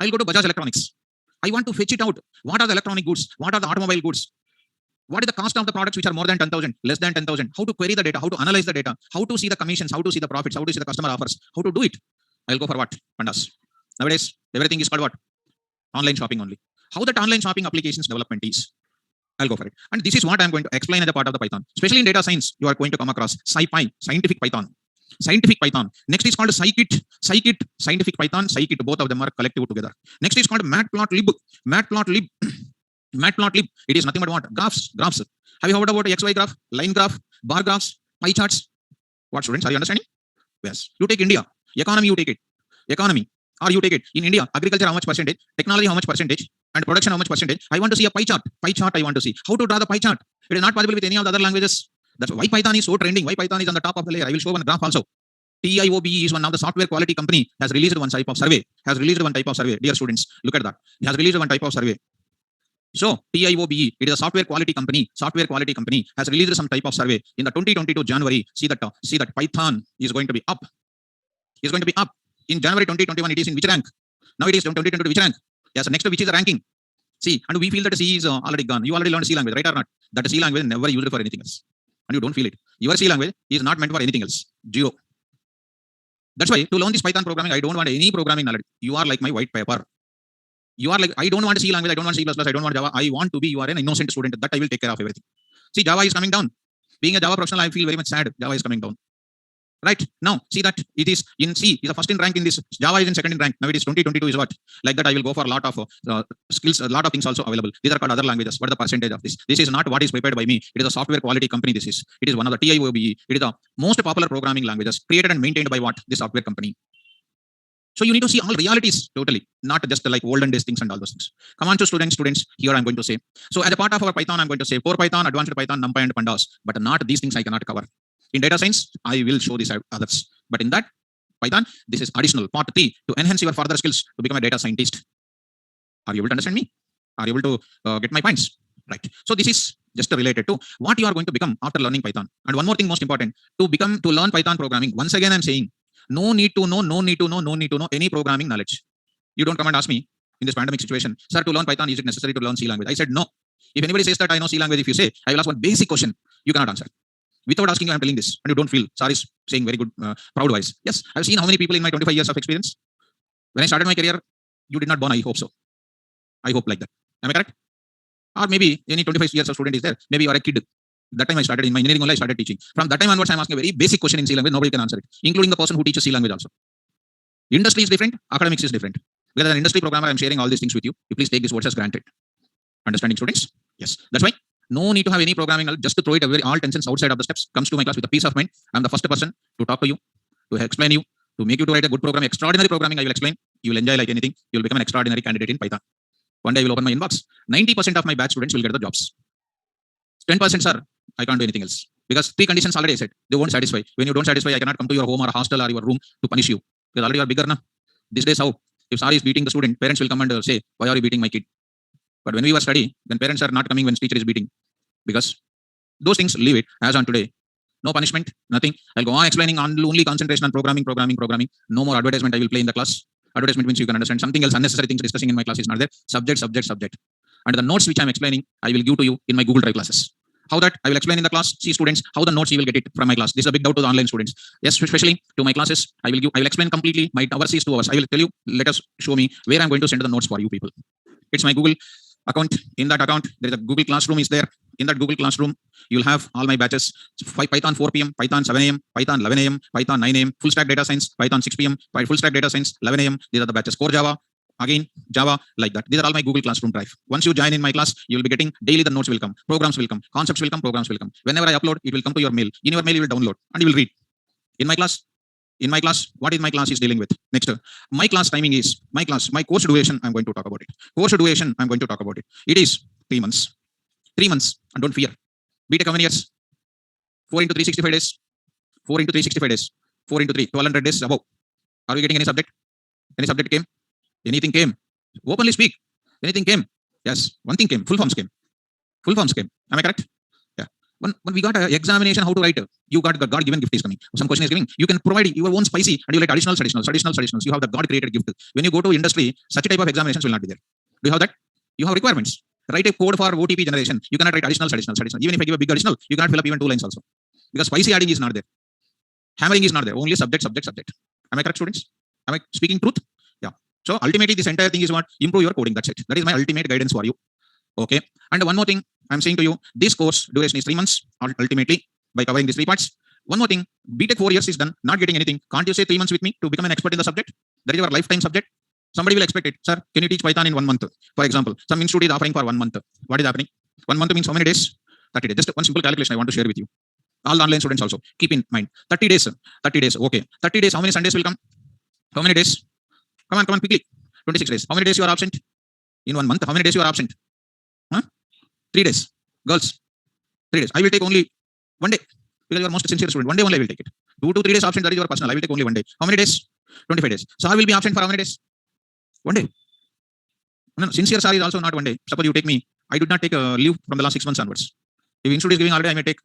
S1: I will go to Bajaj Electronics. I want to fetch it out. What are the electronic goods? What are the automobile goods? What is the cost of the products which are more than 10,000, less than 10,000? How to query the data? How to analyze the data? How to see the commissions? How to see the profits? How to see the customer offers? How to do it? I'll go for what? Pandas. Nowadays, everything is called what? Online shopping only. How that online shopping applications development is? I'll go for it. And this is what I'm going to explain as a part of the Python. Especially in data science, you are going to come across SciPy, scientific Python. Scientific Python. Next is called Scikit. Scikit, scientific Python, Scikit. Both of them are collective together. Next is called Matplotlib. Matplotlib. Matplotlib. It is nothing but what? Graphs. Graphs. Have you heard about XY graph, line graph, bar graphs, pie charts? What, students? Are you understanding? Yes. You take India. Economy, you take it. Economy. Or you take it. In India, agriculture, how much percentage? Technology, how much percentage? And production, how much percentage? I want to see a pie chart. Pie chart, I want to see. How to draw the pie chart? It is not possible with any of the other languages. That's why Python is so trending. Why Python is on the top of the layer. I will show one graph also. TIOBE is one of the software quality company has released one type of survey. Dear students, look at that. It has released one type of survey. So TIOBE, it is a software quality company. Software quality company has released some type of survey in the 2022 January. See that Python is going to be up. Is going to be up in January 2021. It is in which rank? Now it is 2022 which rank? Yes. Next, which is the ranking? C. And we feel that C is already gone. You already learned C language, right or not? That C language never used for anything else, and you don't feel it. Your C language is not meant for anything else. Zero. That's why to learn this Python programming, I don't want any programming knowledge. You are like my white paper. You are like, I don't want C language, I don't want C++, I don't want Java. I want to be, you are an innocent student. That I will take care of everything. See, Java is coming down. Being a Java professional, I feel very much sad. Java is coming down. Right now, see that it is in C, is the first in rank in this. Java is in second in rank. Now it is 2022 is what? Like that, I will go for a lot of skills, a lot of things also available. These are called other languages. What is the percentage of this? This is not what is prepared by me. It is a software quality company. This is. It is one of the TIOBE. It is the most popular programming languages created and maintained by what? This software company. So you need to see all realities totally, not just like olden days things and all those things. Come on to students, here I'm going to say. So as a part of our Python, I'm going to say core Python, advanced Python, NumPy and Pandas, but not these things I cannot cover. In data science, I will show these others. But in that Python, this is additional part 3 to enhance your further skills to become a data scientist. Are you able to understand me? Are you able to get my points? Right. So this is just related to what you are going to become after learning Python. And one more thing, most important, to learn Python programming. Once again, I'm saying, no need to know any programming knowledge. You don't come and ask me in this pandemic situation, sir, to learn Python, is it necessary to learn C language? I said no. If anybody says that I know C language, if you say, I will ask one basic question, you cannot answer. Without asking you, I'm telling this, and you don't feel. Sir is saying very good, proud wise. Yes, I've seen how many people in my 25 years of experience. When I started my career, you did not born. I hope so. I hope like that. Am I correct? Or maybe any 25 years of student is there. Maybe you are a kid. That time I started in my engineering only, I started teaching. From that time onwards, I'm asking a very basic question in C language. Nobody can answer it, including the person who teaches C language also. Industry is different, academics is different. Because as an industry programmer, I'm sharing all these things with you. You please take these words as granted. Understanding, students? Yes. That's why no need to have any programming knowledge, just to throw it away. All tensions outside of the steps. Comes to my class with a peace of mind. I'm the first person to talk to you, to explain you, to make you to write a good program, extraordinary programming. I will explain. You will enjoy like anything. You will become an extraordinary candidate in Python. One day I will open my inbox. 90% of my batch students will get the jobs. 10%, sir, I can't do anything else. Because 3 conditions already I said. They won't satisfy. When you don't satisfy, I cannot come to your home or hostel or your room to punish you. Because already you are bigger now. These days how? If sir is beating the student, parents will come and say, why are you beating my kid? But when we were studying, then parents are not coming when teacher is beating. Because those things, leave it as on today. No punishment, nothing. I'll go on explaining on only concentration on programming. No more advertisement I will play in the class. Advertisement means you can understand. Something else, unnecessary things discussing in my class is not there. Subject. And the notes which I'm explaining, I will give to you in my Google Drive classes. How that I will explain in the class, see students, how the notes you will get it from my class. This is a big doubt to the online students. Yes, especially to my classes, I will explain completely. My hours is 2 hours. I will tell you, let us show me where I'm going to send the notes for you people. It's my Google account. In that account, there is a Google Classroom is there. In that Google Classroom, you'll have all my batches. Python 4 p.m., Python 7 a.m., Python 11 a.m., Python 9 a.m., full stack data science, Python 6 p.m., full stack data science 11 a.m. These are the batches. Core Java, again Java, like that. These are all my Google Classroom drive. Once you join in my class, you will be getting daily the notes will come, programs will come, concepts will come, programs will come. Whenever I upload, it will come to your mail. In your mail, you will download and you will read. In my class, what is my class is dealing with? Next, my class timing is my course duration. I'm going to talk about it. Course duration, I'm going to talk about it. It is 3 months. 3 months, and don't fear. BTech how many years? 4 into 365 days. 4 into 365 days. 4 into 3, 1200 days above. Are we getting any subject? Any subject came? Anything came? Openly speak. Anything came? Yes. One thing came. Full forms came. Am I correct? Yeah. When we got an examination, how to write? You got God given gift is coming. Some question is giving. You can provide your own spicy and you like additionals. You have the God created gift. When you go to industry, such a type of examinations will not be there. Do you have that? You have requirements. Write a code for OTP generation. You cannot write additionals. Even if I give a big additional, you cannot fill up even 2 lines also. Because spicy adding is not there. Hammering is not there. Only subject. Am I correct, students? Am I speaking truth? Yeah. So ultimately, this entire thing is what? Improve your coding. That's it. That is my ultimate guidance for you. Okay. And one more thing I'm saying to you, this course duration is 3 months. Ultimately, by covering these 3 parts. One more thing, BTech 4 years is done, not getting anything. Can't you say 3 months with me to become an expert in the subject? That is your lifetime subject. Somebody will expect it. Sir, can you teach Python in 1 month? For example, some institute is offering for 1 month. What is happening? 1 month means how many days? 30 days. Just one simple calculation I want to share with you. All the online students also. Keep in mind. 30 days. 30 days. Okay. 30 days. How many Sundays will come? How many days? Come on, quickly. 26 days. How many days you are absent? In 1 month, how many days you are absent? 3 days. Girls, 3 days. I will take only 1 day. Because you are most sincere student. 1 day only I will take it. 2 to 3 days absent, that is your personal. I will take only 1 day. How many days? 25 days. So I will be absent for how many days? 1 day. No, sincere sir is also not 1 day. Suppose you take me. I did not take a leave from the last 6 months onwards. If institute is giving holiday, I may take.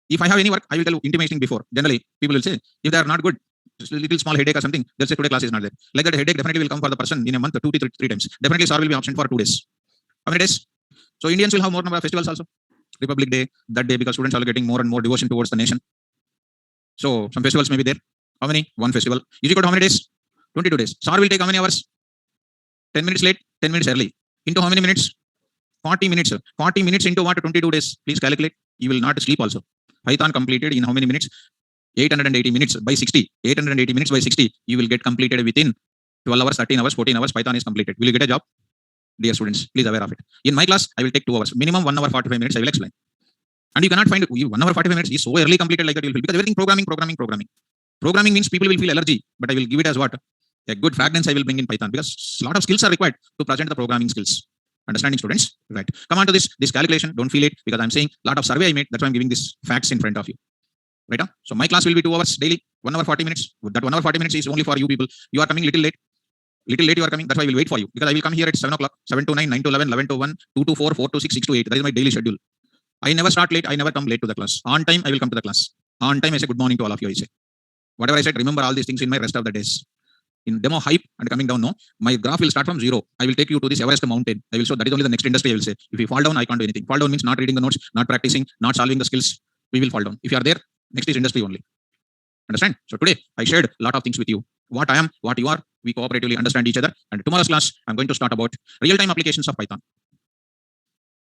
S1: If I have any work, I will tell you intimation before. Generally, people will say, if they are not good, just a little small headache or something, they'll say today class is not there. Like that headache definitely will come for the person in a month, 2 to 3 times. Definitely sir will be absent for 2 days. How many days? So Indians will have more number of festivals also. Republic Day, that day, because students are getting more and more devotion towards the nation. So some festivals may be there. How many? 1 festival. Is equal to how many days? 22 days. Sir will take how many hours? 10 minutes late, 10 minutes early. Into how many minutes? 40 minutes. 40 minutes into what? 22 days. Please calculate. You will not sleep also. Python completed in how many minutes? 880 minutes by 60. 880 minutes by 60. You will get completed within 12 hours, 13 hours, 14 hours. Python is completed. Will you get a job? Dear students, please aware of it. In my class, I will take 2 hours. Minimum 1 hour 45 minutes. I will explain. And you cannot find 1 hour 45 minutes is so early completed like that. You will feel, because everything programming. Programming means people will feel allergy, but I will give it as what? A good fragrance I will bring in Python, because a lot of skills are required to present the programming skills. Understanding, students? Right. Come on to this calculation. Don't feel it, because I'm saying a lot of survey I made. That's why I'm giving this facts in front of you. Right? So my class will be 2 hours daily, 1 hour 40 minutes. That 1 hour 40 minutes is only for you people. You are coming little late. Little late you are coming. That's why I will wait for you, because I will come here at 7 o'clock, 7 to 9, 9 to 11, 11 to 1, 2 to 4, 4 to 6, 6 to 8. That is my daily schedule. I never start late. I never come late to the class. On time, I will come to the class. On time, I say good morning to all of you. I say whatever I said, remember all these things in my rest of the days. In demo hype and coming down, no, my graph will start from 0. I will take you to this Everest mountain. I will show that is only the next industry. I will say, if you fall down, I can't do anything. Fall down means not reading the notes, not practicing, not solving the skills. We will fall down. If you are there, next is industry only. Understand? So today I shared a lot of things with you. What I am, what you are, we cooperatively understand each other. And tomorrow's class, I'm going to start about real-time applications of Python.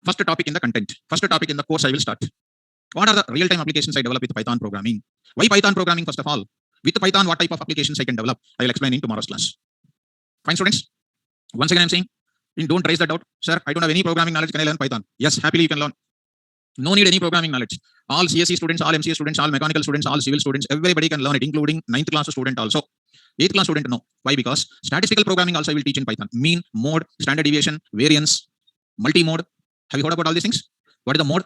S1: First topic in the content. First topic in the course I will start. What are the real-time applications I develop with Python programming? Why Python programming first of all? With Python, what type of applications I can develop? I will explain in tomorrow's class. Fine, students? Once again, I'm saying, don't raise that doubt. Sir, I don't have any programming knowledge. Can I learn Python? Yes, happily you can learn. No need any programming knowledge. All CSE students, all MCA students, all mechanical students, all civil students, everybody can learn it, including 9th class student also. 8th class student, no. Why? Because statistical programming also I will teach in Python. Mean, mode, standard deviation, variance, multi-mode. Have you heard about all these things? What is the mode?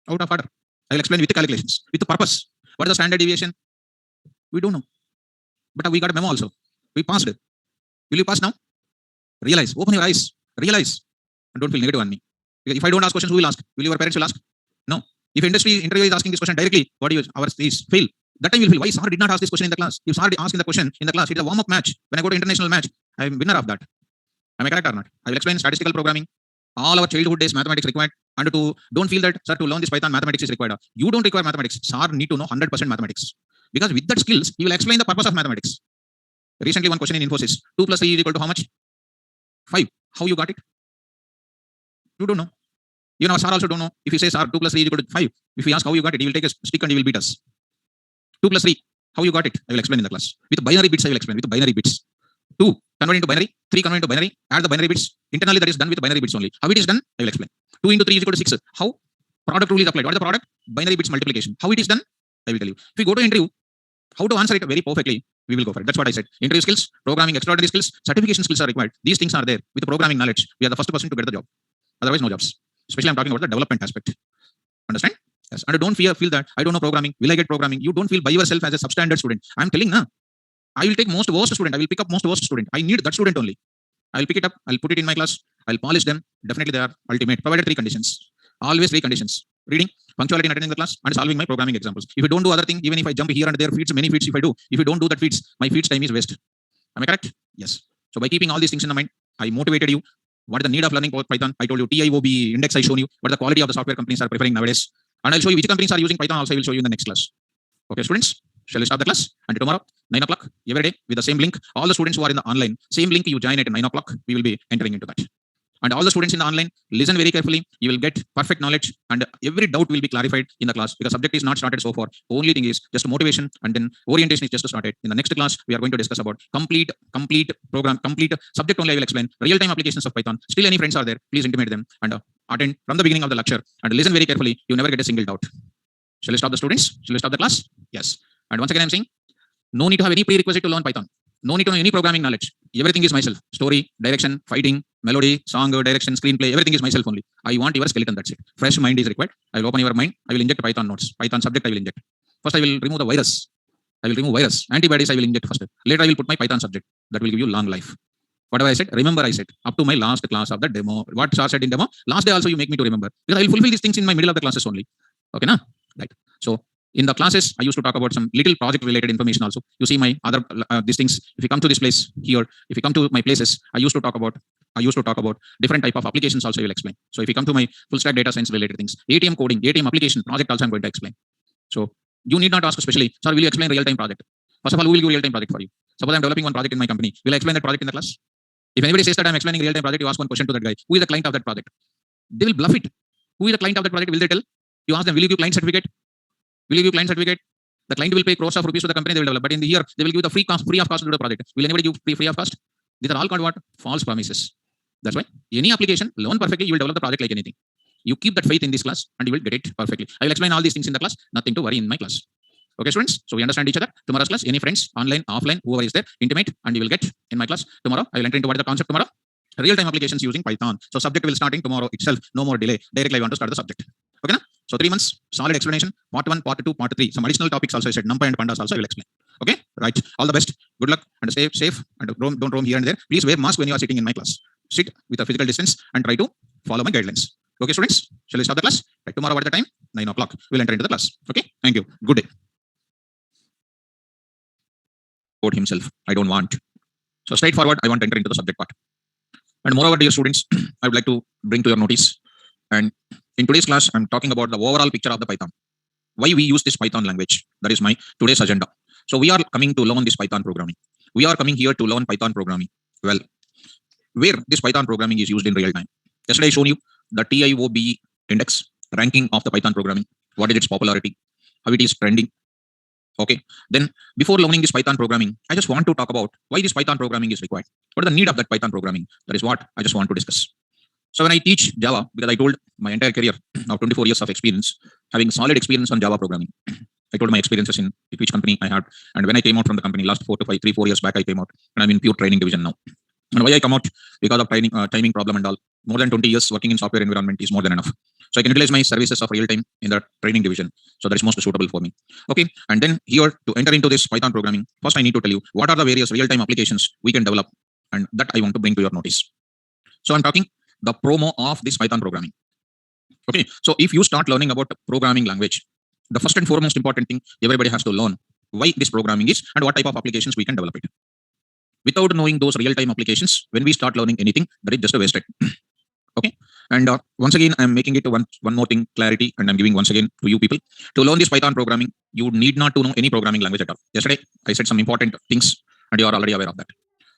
S1: Out of order. I will explain with the calculations, with the purpose. What is the standard deviation? We don't know. But we got a memo also. We passed. Will you pass now? Realize. Open your eyes. Realize. And don't feel negative on me. If I don't ask questions, who will ask? Will your parents will ask? No. If industry interview is asking this question directly, what do you our is fail? That time you will feel, why sir did not ask this question in the class? If sir asking the question in the class, it is a warm-up match. When I go to international match, I am winner of that. Am I correct or not? I will explain statistical programming. All our childhood days mathematics required. And to don't feel that, sir, to learn this Python mathematics is required. You don't require mathematics. Sir need to know 100% mathematics. Because with that skills, he will explain the purpose of mathematics. Recently, one question in Infosys. 2 plus 3 is equal to how much? 5. How you got it? You don't know. You know, sir also don't know. If he says, sir, 2 plus 3 is equal to 5. If we ask how you got it, he will take a stick and he will beat us. 2 plus 3. How you got it? I will explain in the class. With binary bits, I will explain. With binary bits. 2 convert into binary. 3 convert into binary. Add the binary bits. Internally, that is done with binary bits only. How it is done? I will explain. 2 into 3 is equal to 6. How? Product rule is applied. What is the product? Binary bits multiplication. How it is done? I will tell you. If we go to interview, how to answer it very perfectly, we will go for it. That's what I said. Interview skills, programming, extraordinary skills, certification skills are required. These things are there. With the programming knowledge, we are the first person to get the job. Otherwise, no jobs. Especially I'm talking about the development aspect. Understand? Yes. And don't feel that I don't know programming. Will I get programming? You don't feel by yourself as a substandard student. I'm telling now. I will take most worst student. I will pick up most worst student. I need that student only. I will pick it up. I'll put it in my class. I'll polish them. Definitely they are ultimate. Provided 3 conditions. Always 3 conditions. Reading, punctuality in attending the class, and solving my programming examples. If you don't do other thing, even if I jump here and there, feeds, many feeds if I do. If you don't do that feeds, my feeds time is waste. Am I correct? Yes. So by keeping all these things in the mind, I motivated you. What is the need of learning Python? I told you TIOB index I shown you. What the quality of the software companies are preferring nowadays. And I'll show you which companies are using Python also. I will show you in the next class. Okay, students, shall we start the class? And tomorrow, 9 o'clock, every day with the same link. All the students who are in the online, same link you join at 9 o'clock, we will be entering into that. And all the students in the online, listen very carefully. You will get perfect knowledge and every doubt will be clarified in the class because subject is not started so far. Only thing is just motivation and then orientation is just started. In the next class, we are going to discuss about complete program, complete subject only I will explain. Real-time applications of Python. Still any friends are there, please intimate them and attend from the beginning of the lecture and listen very carefully. You never get a single doubt. Shall we stop the students? Shall we stop the class? Yes. And once again, I'm saying, no need to have any prerequisite to learn Python. No need to know any programming knowledge. Everything is myself. Story, direction, fighting, melody, song, direction, screenplay. Everything is myself only. I want your skeleton. That's it. Fresh mind is required. I will open your mind. I will inject Python notes. Python subject I will inject. First I will remove the virus. I will remove virus. Antibodies I will inject first. Later I will put my Python subject. That will give you long life. Whatever I said, remember I said up to my last class of the demo. What Sir said in demo, last day also you make me to remember. Because I will fulfill these things in my middle of the classes only. Okay, na? Right. So in the classes, I used to talk about some little project related information also. You see my other these things. If you come to this place here, if you come to my places, I used to talk about different type of applications also I will explain. So if you come to my full stack data science related things, ATM coding, ATM application project also I'm going to explain. So you need not ask especially, sir, will you explain real-time project? First of all, who will give real-time project for you? Suppose I'm developing one project in my company. Will I explain that project in the class? If anybody says that I'm explaining real-time project, you ask one question to that guy. Who is the client of that project? They will bluff it. Who is the client of that project? Will they tell? You ask them, will you give client certificate? Will you give client certificate? The client will pay crores of rupees to the company they will develop. But in the year, they will give the free of cost to the project. Will anybody give free of cost? These are all called what? False promises. That's why any application, learn perfectly, you will develop the project like anything. You keep that faith in this class and you will get it perfectly. I will explain all these things in the class. Nothing to worry in my class. Okay, students? So we understand each other. Tomorrow's class, any friends, online, offline, whoever is there, intimate, and you will get in my class. Tomorrow, I will enter into what is the concept tomorrow? Real-time applications using Python. So subject will starting tomorrow itself. No more delay. Directly I want to start the subject. Okay, na? So 3 months, solid explanation. Part 1, part 2, part 3. Some additional topics also I said. NumPy and Pandas also I will explain. Okay, right. All the best. Good luck and stay safe and don't roam here and there. Please wear mask when you are sitting in my class. Sit with a physical distance and try to follow my guidelines. Okay, students? Shall we start the class? Right, tomorrow what is the time? 9 o'clock. We'll enter into the class. Okay, thank you. Good day. Quote himself. I don't want. So straightforward, I want to enter into the subject part. And moreover, dear students, I would like to bring to your notice. And in today's class, I'm talking about the overall picture of the Python. Why we use this Python language. That is my today's agenda. So we are coming to learn this Python programming. We are coming here to learn Python programming. Well, where this Python programming is used in real time. Yesterday I shown you the TIOB index ranking of the Python programming. What is its popularity? How it is trending. Okay. Then before learning this Python programming, I just want to talk about why this Python programming is required. What is the need of that Python programming? That is what I just want to discuss. So when I teach Java, because I told my entire career of 24 years of experience, having solid experience on Java programming. I told my experiences in which company I had, and when I came out from the company last 4 years back, I came out, and I'm in pure training division now. And why I come out? Because of timing problem and all. More than 20 years working in software environment is more than enough. So I can utilize my services of real time in the training division. So that is most suitable for me. Okay. And then here to enter into this Python programming, first I need to tell you what are the various real time applications we can develop, and that I want to bring to your notice. So I'm talking the promo of this Python programming. Okay. So if you start learning about programming language, the first and foremost important thing everybody has to learn why this programming is and what type of applications we can develop it. Without knowing those real-time applications, when we start learning anything, that is just a wasted. Okay. And once again, I'm making it one more thing clarity, and I'm giving once again to you people to learn this Python programming. You need not to know any programming language at all. Yesterday, I said some important things, and you are already aware of that.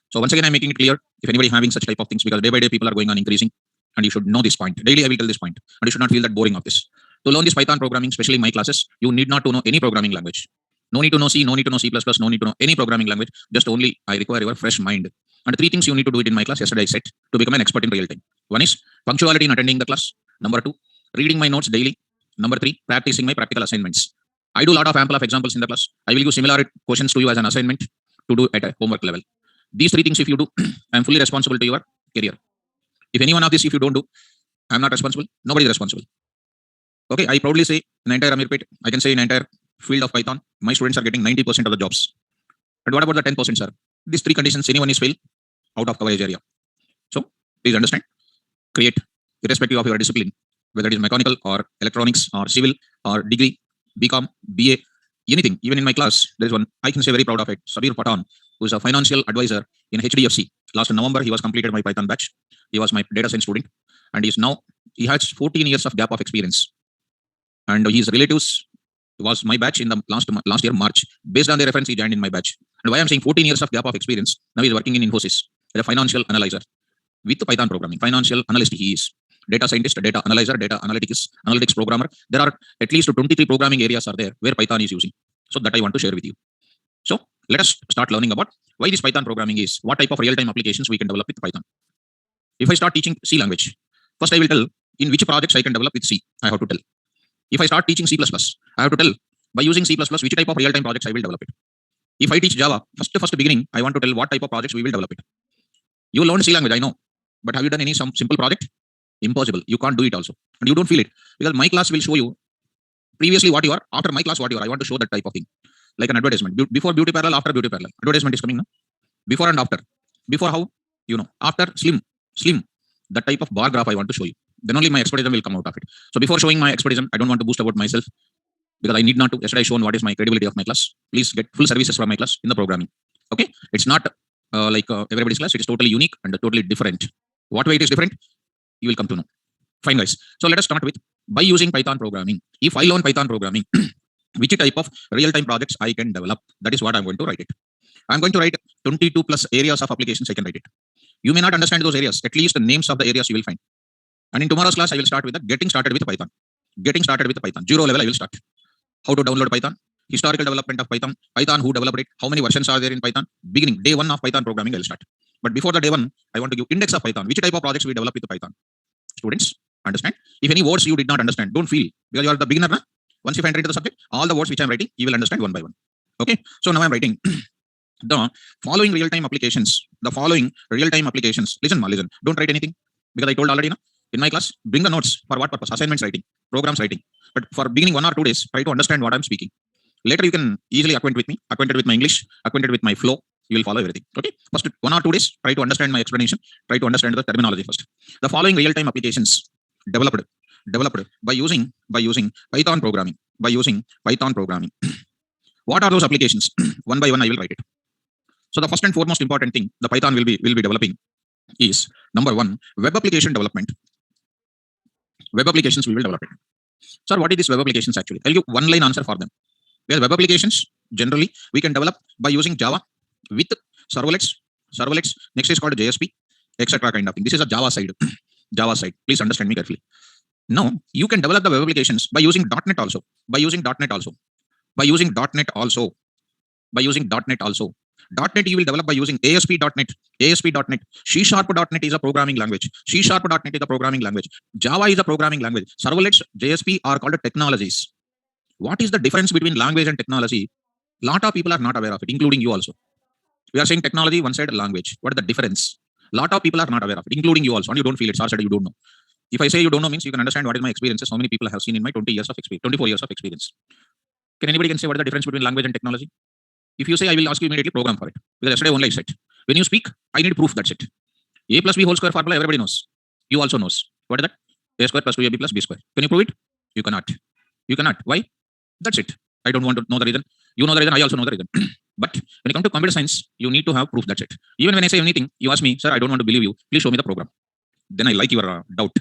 S1: So once again, I'm making it clear if anybody having such type of things, because day by day people are going on increasing, and you should know this point. Daily, I will tell this point, and you should not feel that boring of this. To learn this Python programming, especially my classes, you need not to know any programming language. No need to know C, no need to know C++, no need to know any programming language. Just only I require your fresh mind. And 3 things you need to do it in my class. Yesterday I said to become an expert in real time. One is punctuality in attending the class. Number 2, reading my notes daily. Number 3, practicing my practical assignments. I do a lot of ample of examples in the class. I will give similar questions to you as an assignment to do at a homework level. These 3 things if you do, I am fully responsible to your career. If any one of these if you don't do, I am not responsible. Nobody is responsible. Okay, I proudly say in entire Amirpet, I can say in entire field of Python, my students are getting 90% of the jobs. But what about the 10%, sir? These 3 conditions, anyone is fail out of coverage area. So please understand, create irrespective of your discipline, whether it is mechanical or electronics or civil or degree, BCom, BA, anything. Even in my class, there is one, I can say very proud of it, Sabir Patan, who is a financial advisor in HDFC. Last November, he was completed my Python batch. He was my data science student, and he has 14 years of gap of experience. And his relatives was my batch in the last year, March. Based on the reference, he joined in my batch. And why I'm saying 14 years of gap of experience, now he's working in Infosys as a financial analyzer with Python programming. Financial analyst he is. Data scientist, data analyzer, data analytics programmer. There are at least 23 programming areas are there where Python is using. So that I want to share with you. So let us start learning about why this Python programming is, what type of real-time applications we can develop with Python. If I start teaching C language, first I will tell in which projects I can develop with C. I have to tell. If I start teaching C++, I have to tell by using C++ which type of real-time projects I will develop it. If I teach Java, first beginning, I want to tell what type of projects we will develop it. You learn C language, I know, but have you done any some simple project? Impossible. You can't do it also, and you don't feel it because my class will show you previously what you are, after my class what you are. I want to show that type of thing, like an advertisement. Before beauty parlor, after beauty parlor. Advertisement is coming now. Before and after. Before how? After slim. That type of bar graph I want to show you. Then only my expertism will come out of it. So before showing my expertism, I don't want to boast about myself because I need not to. Yesterday I shown what is my credibility of my class. Please get full services from my class in the programming. Okay, it's not like everybody's class. It is totally unique and totally different. What way it is different, you will come to know. Fine, guys. So let us start with by using Python programming. If I learn Python programming, which type of real-time projects I can develop? That is what I'm going to write it. I'm going to write 22 plus areas of applications I can write it. You may not understand those areas. At least the names of the areas you will find. And in tomorrow's class, I will start with the getting started with Python. Getting started with Python. 0 level, I will start. How to download Python. Historical development of Python. Python, who developed it. How many versions are there in Python. Beginning, day 1 of Python programming, I will start. But before the day 1, I want to give index of Python. Which type of projects we develop with Python. Students, understand? If any words you did not understand, don't feel. Because you are the beginner. Nah? Once you enter into the subject, all the words which I am writing, you will understand one by one. Okay? So now I am writing the following real-time applications. The following real-time applications. Listen. Don't write anything. Because I told already, in my class, bring the notes. For what purpose? Assignments writing, programs writing. But for beginning 1 or 2 days, try to understand what I'm speaking. Later, you can easily acquaint with me, acquainted with my English, acquainted with my flow. You will follow everything. Okay. First 1 or 2 days, try to understand my explanation. Try to understand the terminology first. The following real-time applications developed by using Python programming. What are those applications? One by one, I will write it. So the first and foremost important thing the Python will be developing is number 1, web application development. Web applications we will develop it. Sir, what is this web applications actually? I'll give one line answer for them. Where web applications generally we can develop by using Java with servlets. Next is called JSP, etc. kind of thing. This is a Java side. Java side. Please understand me carefully. Now you can develop the web applications by using .NET also. .NET you will develop by using ASP.NET. C#.NET is a programming language. Java is a programming language. Servlets, JSP are called technologies. What is the difference between language and technology? Lot of people are not aware of it, including you also. We are saying technology, one side language. What is the difference? Lot of people are not aware of it, including you also. And you don't feel it. Or said you don't know. If I say you don't know means you can understand what is my experiences. How many people I have seen in my 20 years of experience, 24 years of experience. Can anybody can say what is the difference between language and technology? If you say, I will ask you immediately program for it. Because yesterday only I said. When you speak, I need proof, that's it. A plus B whole square formula, everybody knows. You also knows. What is that? A square plus 2AB plus B square. Can you prove it? You cannot. You cannot. Why? That's it. I don't want to know the reason. You know the reason, I also know the reason. But when you come to computer science, you need to have proof, that's it. Even when I say anything, you ask me, sir, I don't want to believe you. Please show me the program. Then I like your doubt.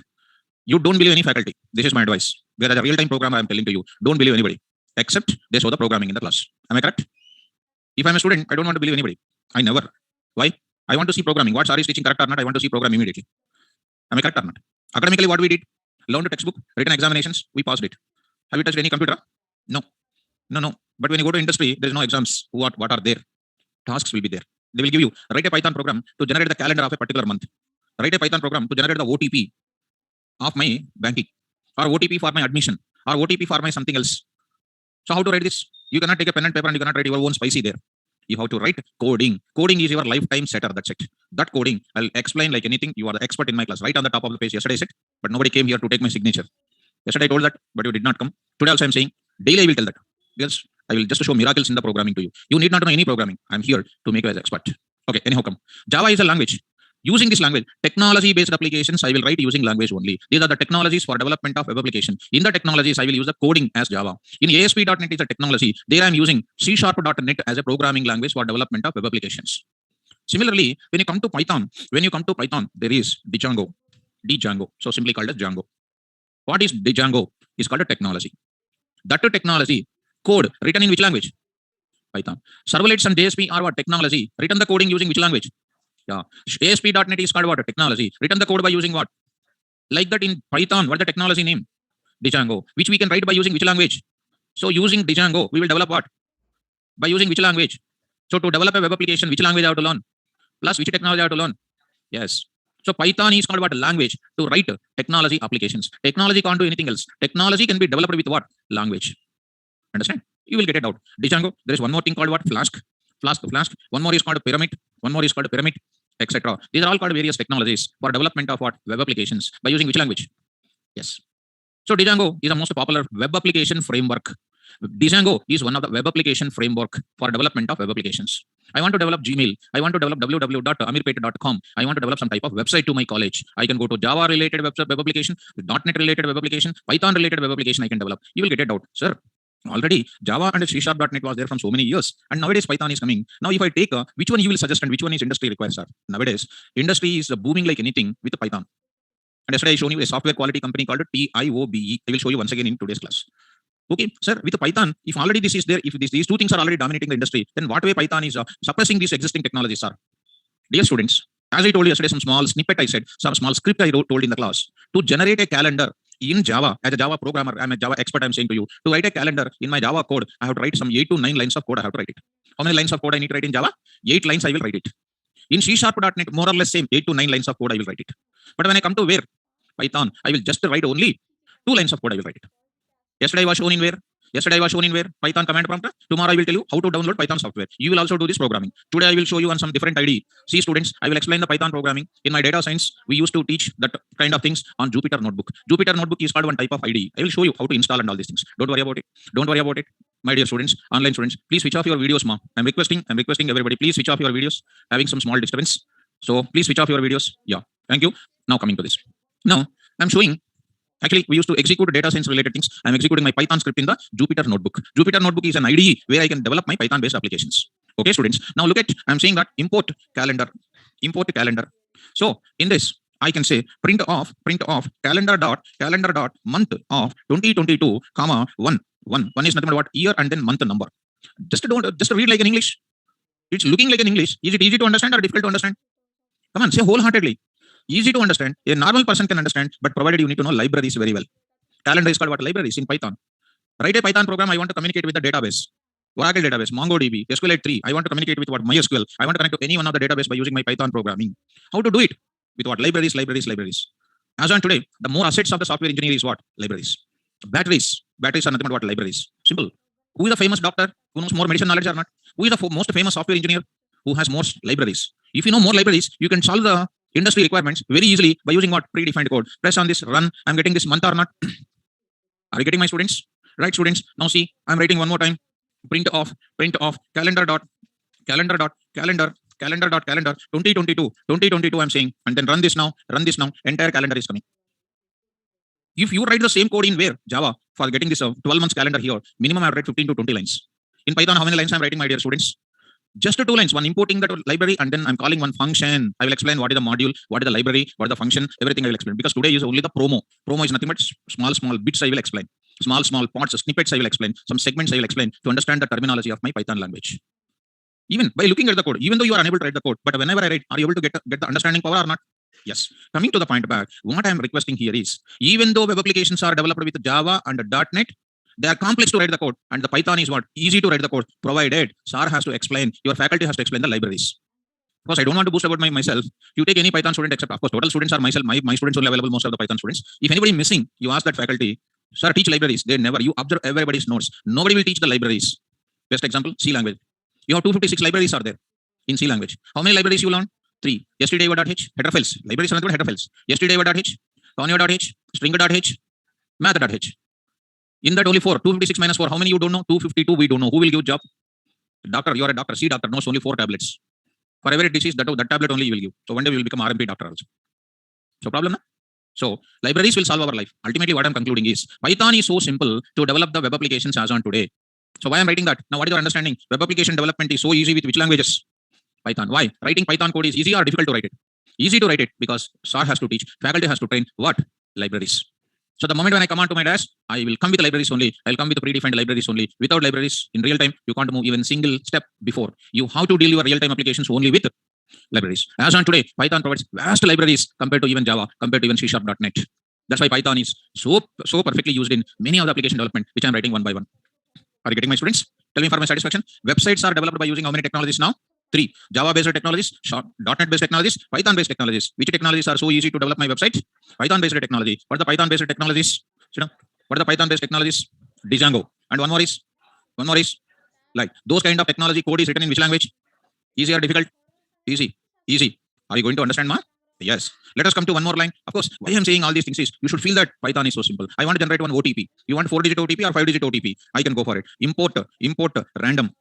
S1: You don't believe any faculty. This is my advice. Whereas a real-time program, I am telling to you, don't believe anybody. Except they show the programming in the class. Am I correct? If I'm a student, I don't want to believe anybody. I never. Why? I want to see programming. What Sari is teaching correct or not, I want to see program immediately. Am I correct or not? Academically, what we did? Learned a textbook, written examinations, we passed it. Have you touched any computer? No. No. But when you go to industry, there is no exams. What are there? Tasks will be there. They will give you, write a Python program to generate the calendar of a particular month. Write a Python program to generate the OTP of my banking, or OTP for my admission, or OTP for my something else. So how to write this? You cannot take a pen and paper and you cannot write your own spicy there. You have to write coding. Coding is your lifetime setter. That's it. That coding, I'll explain like anything. You are the expert in my class. Right on the top of the page. Yesterday I said, but nobody came here to take my signature. Yesterday I told that, but you did not come. Today also I'm saying, daily I will tell that. Because I will just show miracles in the programming to you. You need not know any programming. I'm here to make you as an expert. Okay, anyhow come. Java is a language. Using this language, technology-based applications, I will write using language only. These are the technologies for development of web application. In the technologies, I will use the coding as Java. In ASP.NET is a technology. There I am using C#.NET as a programming language for development of web applications. Similarly, when you come to Python, there is Django. So simply called as Django. What is Django? It's called a technology. That technology, code written in which language? Python. Servlets and JSP are what? Technology. Written the coding using which language? Yeah. ASP.NET is called what? Technology. Written the code by using what? Like that in Python, what the technology name? Django. Which we can write by using which language? So using Django, we will develop what? By using which language? So to develop a web application, which language I have to learn? Plus which technology I have to learn? Yes. So Python is called what? Language to write technology applications. Technology can't do anything else. Technology can be developed with what? Language. Understand? You will get it out. Django. There is one more thing called what? Flask. One more is called Pyramid. Etc. These are all called various technologies for development of what? Web applications by using which language? Yes. So Django is the most popular web application framework. Django is one of the web application framework for development of web applications. I want to develop Gmail. I want to develop www.amirpet.com. I want to develop some type of website to my college. I can go to Java related web application, .NET related web application, Python related web application I can develop. You will get it out, sir. Already Java and C#.NET was there from so many years, and nowadays Python is coming. Now if I take which one you will suggest and which one is industry requires, sir? Nowadays industry is booming like anything with Python. And yesterday I shown you a software quality company called TIOBE. I will show you once again in today's class. Okay, sir, with Python, if already this is there, if these two things are already dominating the industry, then what way Python is suppressing these existing technologies, sir? Dear students, as I told you yesterday, some small snippet I said, some small script I told in the class to generate a calendar in Java. As a Java programmer, I'm a Java expert, I'm saying to you, to write a calendar in my Java code, I have to write some 8 to 9 lines of code. I have to write it. How many lines of code I need to write in Java? 8 lines I will write it. In C#.NET, more or less same, 8 to 9 lines of code I will write it. But when I come to where? Python, I will just write only 2 lines of code I will write it. Yesterday I was shown in where? Python command prompt. Tomorrow I will tell you how to download Python software. You will also do this programming. Today I will show you on some different ID. See students, I will explain the Python programming. In my data science, we used to teach that kind of things on Jupyter Notebook. Jupyter Notebook is called one type of ID. I will show you how to install and all these things. Don't worry about it. My dear students, online students, please switch off your videos, ma. I'm requesting everybody, please switch off your videos. Having some small disturbance. So please switch off your videos. Yeah, thank you. Now coming to this. Now I'm showing. Actually, we used to execute data science related things. I'm executing my Python script in the Jupyter Notebook. Jupyter Notebook is an IDE where I can develop my Python based applications. Okay, students. Now look at, I'm saying that import calendar. So in this, I can say print off calendar dot month of 2022, comma 1. 1 is nothing but what? Year and then month number. Just read like an English. It's looking like an English. Is it easy to understand or difficult to understand? Come on, say wholeheartedly. Easy to understand. A normal person can understand, but provided you need to know libraries very well. Calendar is called what? Libraries in Python. Write a Python program. I want to communicate with the database. Oracle database, MongoDB, SQLite 3. I want to communicate with what? MySQL. I want to connect to any one of the database by using my Python programming. How to do it? With what? Libraries. As on today, the more assets of the software engineer is what? Libraries. Batteries are nothing but what? Libraries. Simple. Who is the famous doctor who knows more medicine knowledge or not? Who is the most famous software engineer who has more libraries? If you know more libraries, you can solve the industry requirements very easily by using what? Predefined code. Press on this, run. I'm getting this month or not. Are you getting my students? Right, students. Now see, I'm writing one more time. Print off, calendar dot, calendar 2022, I'm saying, and then run this now, entire calendar is coming. If you write the same code in where? Java, for getting this 12 months calendar here, minimum I write 15 to 20 lines. In Python, how many lines I'm writing, my dear students? Just 2 lines, one importing that library, and then I'm calling one function. I will explain what is the module, what is the library, what is the function, everything I will explain. Because today is only the promo. Promo is nothing but small bits I will explain. Small parts, snippets I will explain. Some segments I will explain to understand the terminology of my Python language. Even by looking at the code, even though you are unable to write the code, but whenever I write, are you able to get the understanding power or not? Yes. Coming to the point back, what I am requesting here is, even though web applications are developed with Java and .NET, they are complex to write the code, and the Python is what? Easy to write the code, provided SAR has to explain, your faculty has to explain the libraries. Because I don't want to boast about myself. You take any Python student, except of course total students are myself, my students only available, most of the Python students. If anybody missing, you ask that faculty, sir, teach libraries. They never. You observe everybody's notes. Nobody will teach the libraries. Best example, C language. You have 256 libraries are there in C language. How many libraries you learn? 3. Yesterday.h, header files. Libraries are nothing but header files. Yesterday.h, Tonio.h, Stringer.h, Math.h. In that only 4. 256 minus 4. How many you don't know? 252 we don't know. Who will give job? Doctor, you are a doctor. C doctor knows only 4 tablets. For every disease, that tablet only you will give. So one day we will become RMP doctor also. So problem na? So libraries will solve our life. Ultimately, what I'm concluding is, Python is so simple to develop the web applications as on today. So why I'm writing that? Now what is your understanding? Web application development is so easy with which languages? Python. Why? Writing Python code is easy or difficult to write it? Easy to write it because SAR has to teach, faculty has to train what? Libraries. So the moment when I come onto my dash, I will come with libraries only. I'll come with the predefined libraries only. Without libraries, in real time, you can't move even single step before. You have to deal your real-time applications only with libraries. As on today, Python provides vast libraries compared to even Java, compared to even C#.NET. That's why Python is so perfectly used in many of the application development, which I'm writing one by one. Are you getting my students? Tell me for my satisfaction. Websites are developed by using how many technologies now? 3. Java-based technologies, .NET-based technologies, Python-based technologies. Which technologies are so easy to develop my website? Python-based technology. What are the Python-based technologies? What are the Python-based technologies? Django. And one more is like those kind of technology code is written in which language? Easy or difficult? Easy. Are you going to understand, ma? Yes. Let us come to one more line. Of course, why I'm saying all these things is you should feel that Python is so simple. I want to generate one OTP. You want 4-digit OTP or 5-digit OTP? I can go for it. Import random,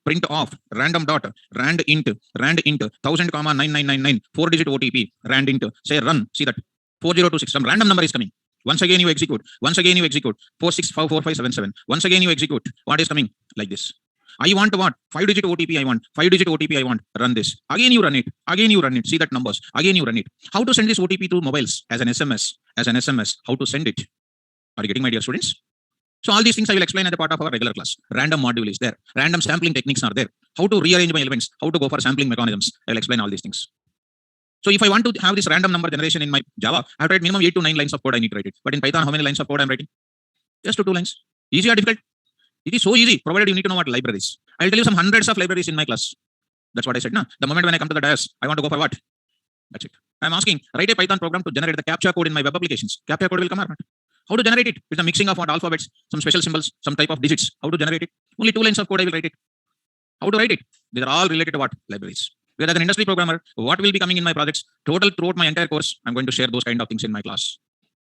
S1: print off, random dot, rand int, 1000,999, 4-digit OTP, rand int. Say run. See that 4026. Some random number is coming. Once again you execute. 46554577. Once again you execute. What is coming? Like this. I want what? 5-digit OTP I want. 5-digit OTP I want. Run this. Again you run it. See that numbers. Again you run it. How to send this OTP to mobiles? As an SMS. How to send it? Are you getting my dear students? So all these things I will explain as a part of our regular class. Random module is there. Random sampling techniques are there. How to rearrange my elements. How to go for sampling mechanisms. I will explain all these things. So if I want to have this random number generation in my Java, I have to write minimum 8 to 9 lines of code I need to write it. But in Python, how many lines of code I'm writing? Just 2 lines. Easy or difficult? It is so easy, provided you need to know what libraries. I'll tell you some hundreds of libraries in my class. That's what I said. No? The moment when I come to the dais, I want to go for what? That's it. I'm asking, write a Python program to generate the CAPTCHA code in my web applications. CAPTCHA code will come or not? How to generate it? With a mixing of what? Alphabets, some special symbols, some type of digits. How to generate it? Only 2 lines of code I will write it. How to write it? These are all related to what? Libraries. Because as an industry programmer, what will be coming in my projects? Total throughout my entire course, I'm going to share those kind of things in my class.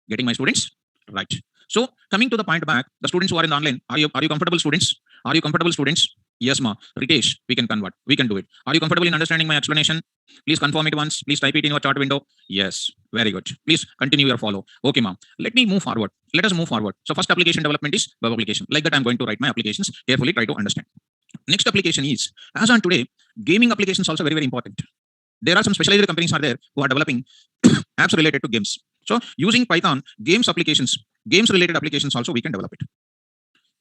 S1: Getting my students? Right. So coming to the point back, the students who are in the online, are you comfortable students? Are you comfortable students? Yes, ma. Ritesh, we can convert. We can do it. Are you comfortable in understanding my explanation? Please confirm it once. Please type it in your chat window. Yes. Very good. Please continue your follow. Okay, ma'am. Let us move forward. So first application development is web application. Like that, I'm going to write my applications. Carefully try to understand. Next application is, as on today, gaming applications also very, very important. There are some specialized companies are there who are developing apps related to games. So using Python, games related applications also we can develop it.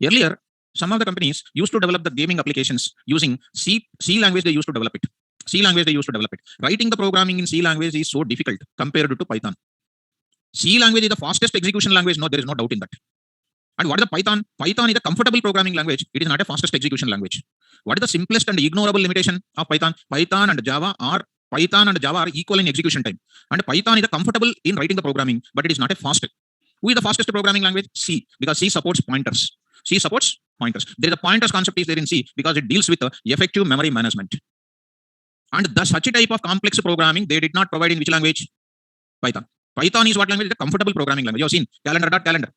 S1: Earlier, some of the companies used to develop the gaming applications using C language. They used to develop it. Writing the programming in C language is so difficult compared to Python. C language is the fastest execution language. No, there is no doubt in that. And what is the Python? Python is a comfortable programming language. It is not a fastest execution language. What is the simplest and ignorable limitation of Python? Python and Java are equal in execution time. And Python is comfortable in writing the programming, but it is not a fast. Who is the fastest programming language? C, because C supports pointers. C supports pointers. There is a pointers concept is there in C because it deals with effective memory management. And thus such a type of complex programming they did not provide in which language? Python. Python is what language? It's a comfortable programming language. You have seen calendar.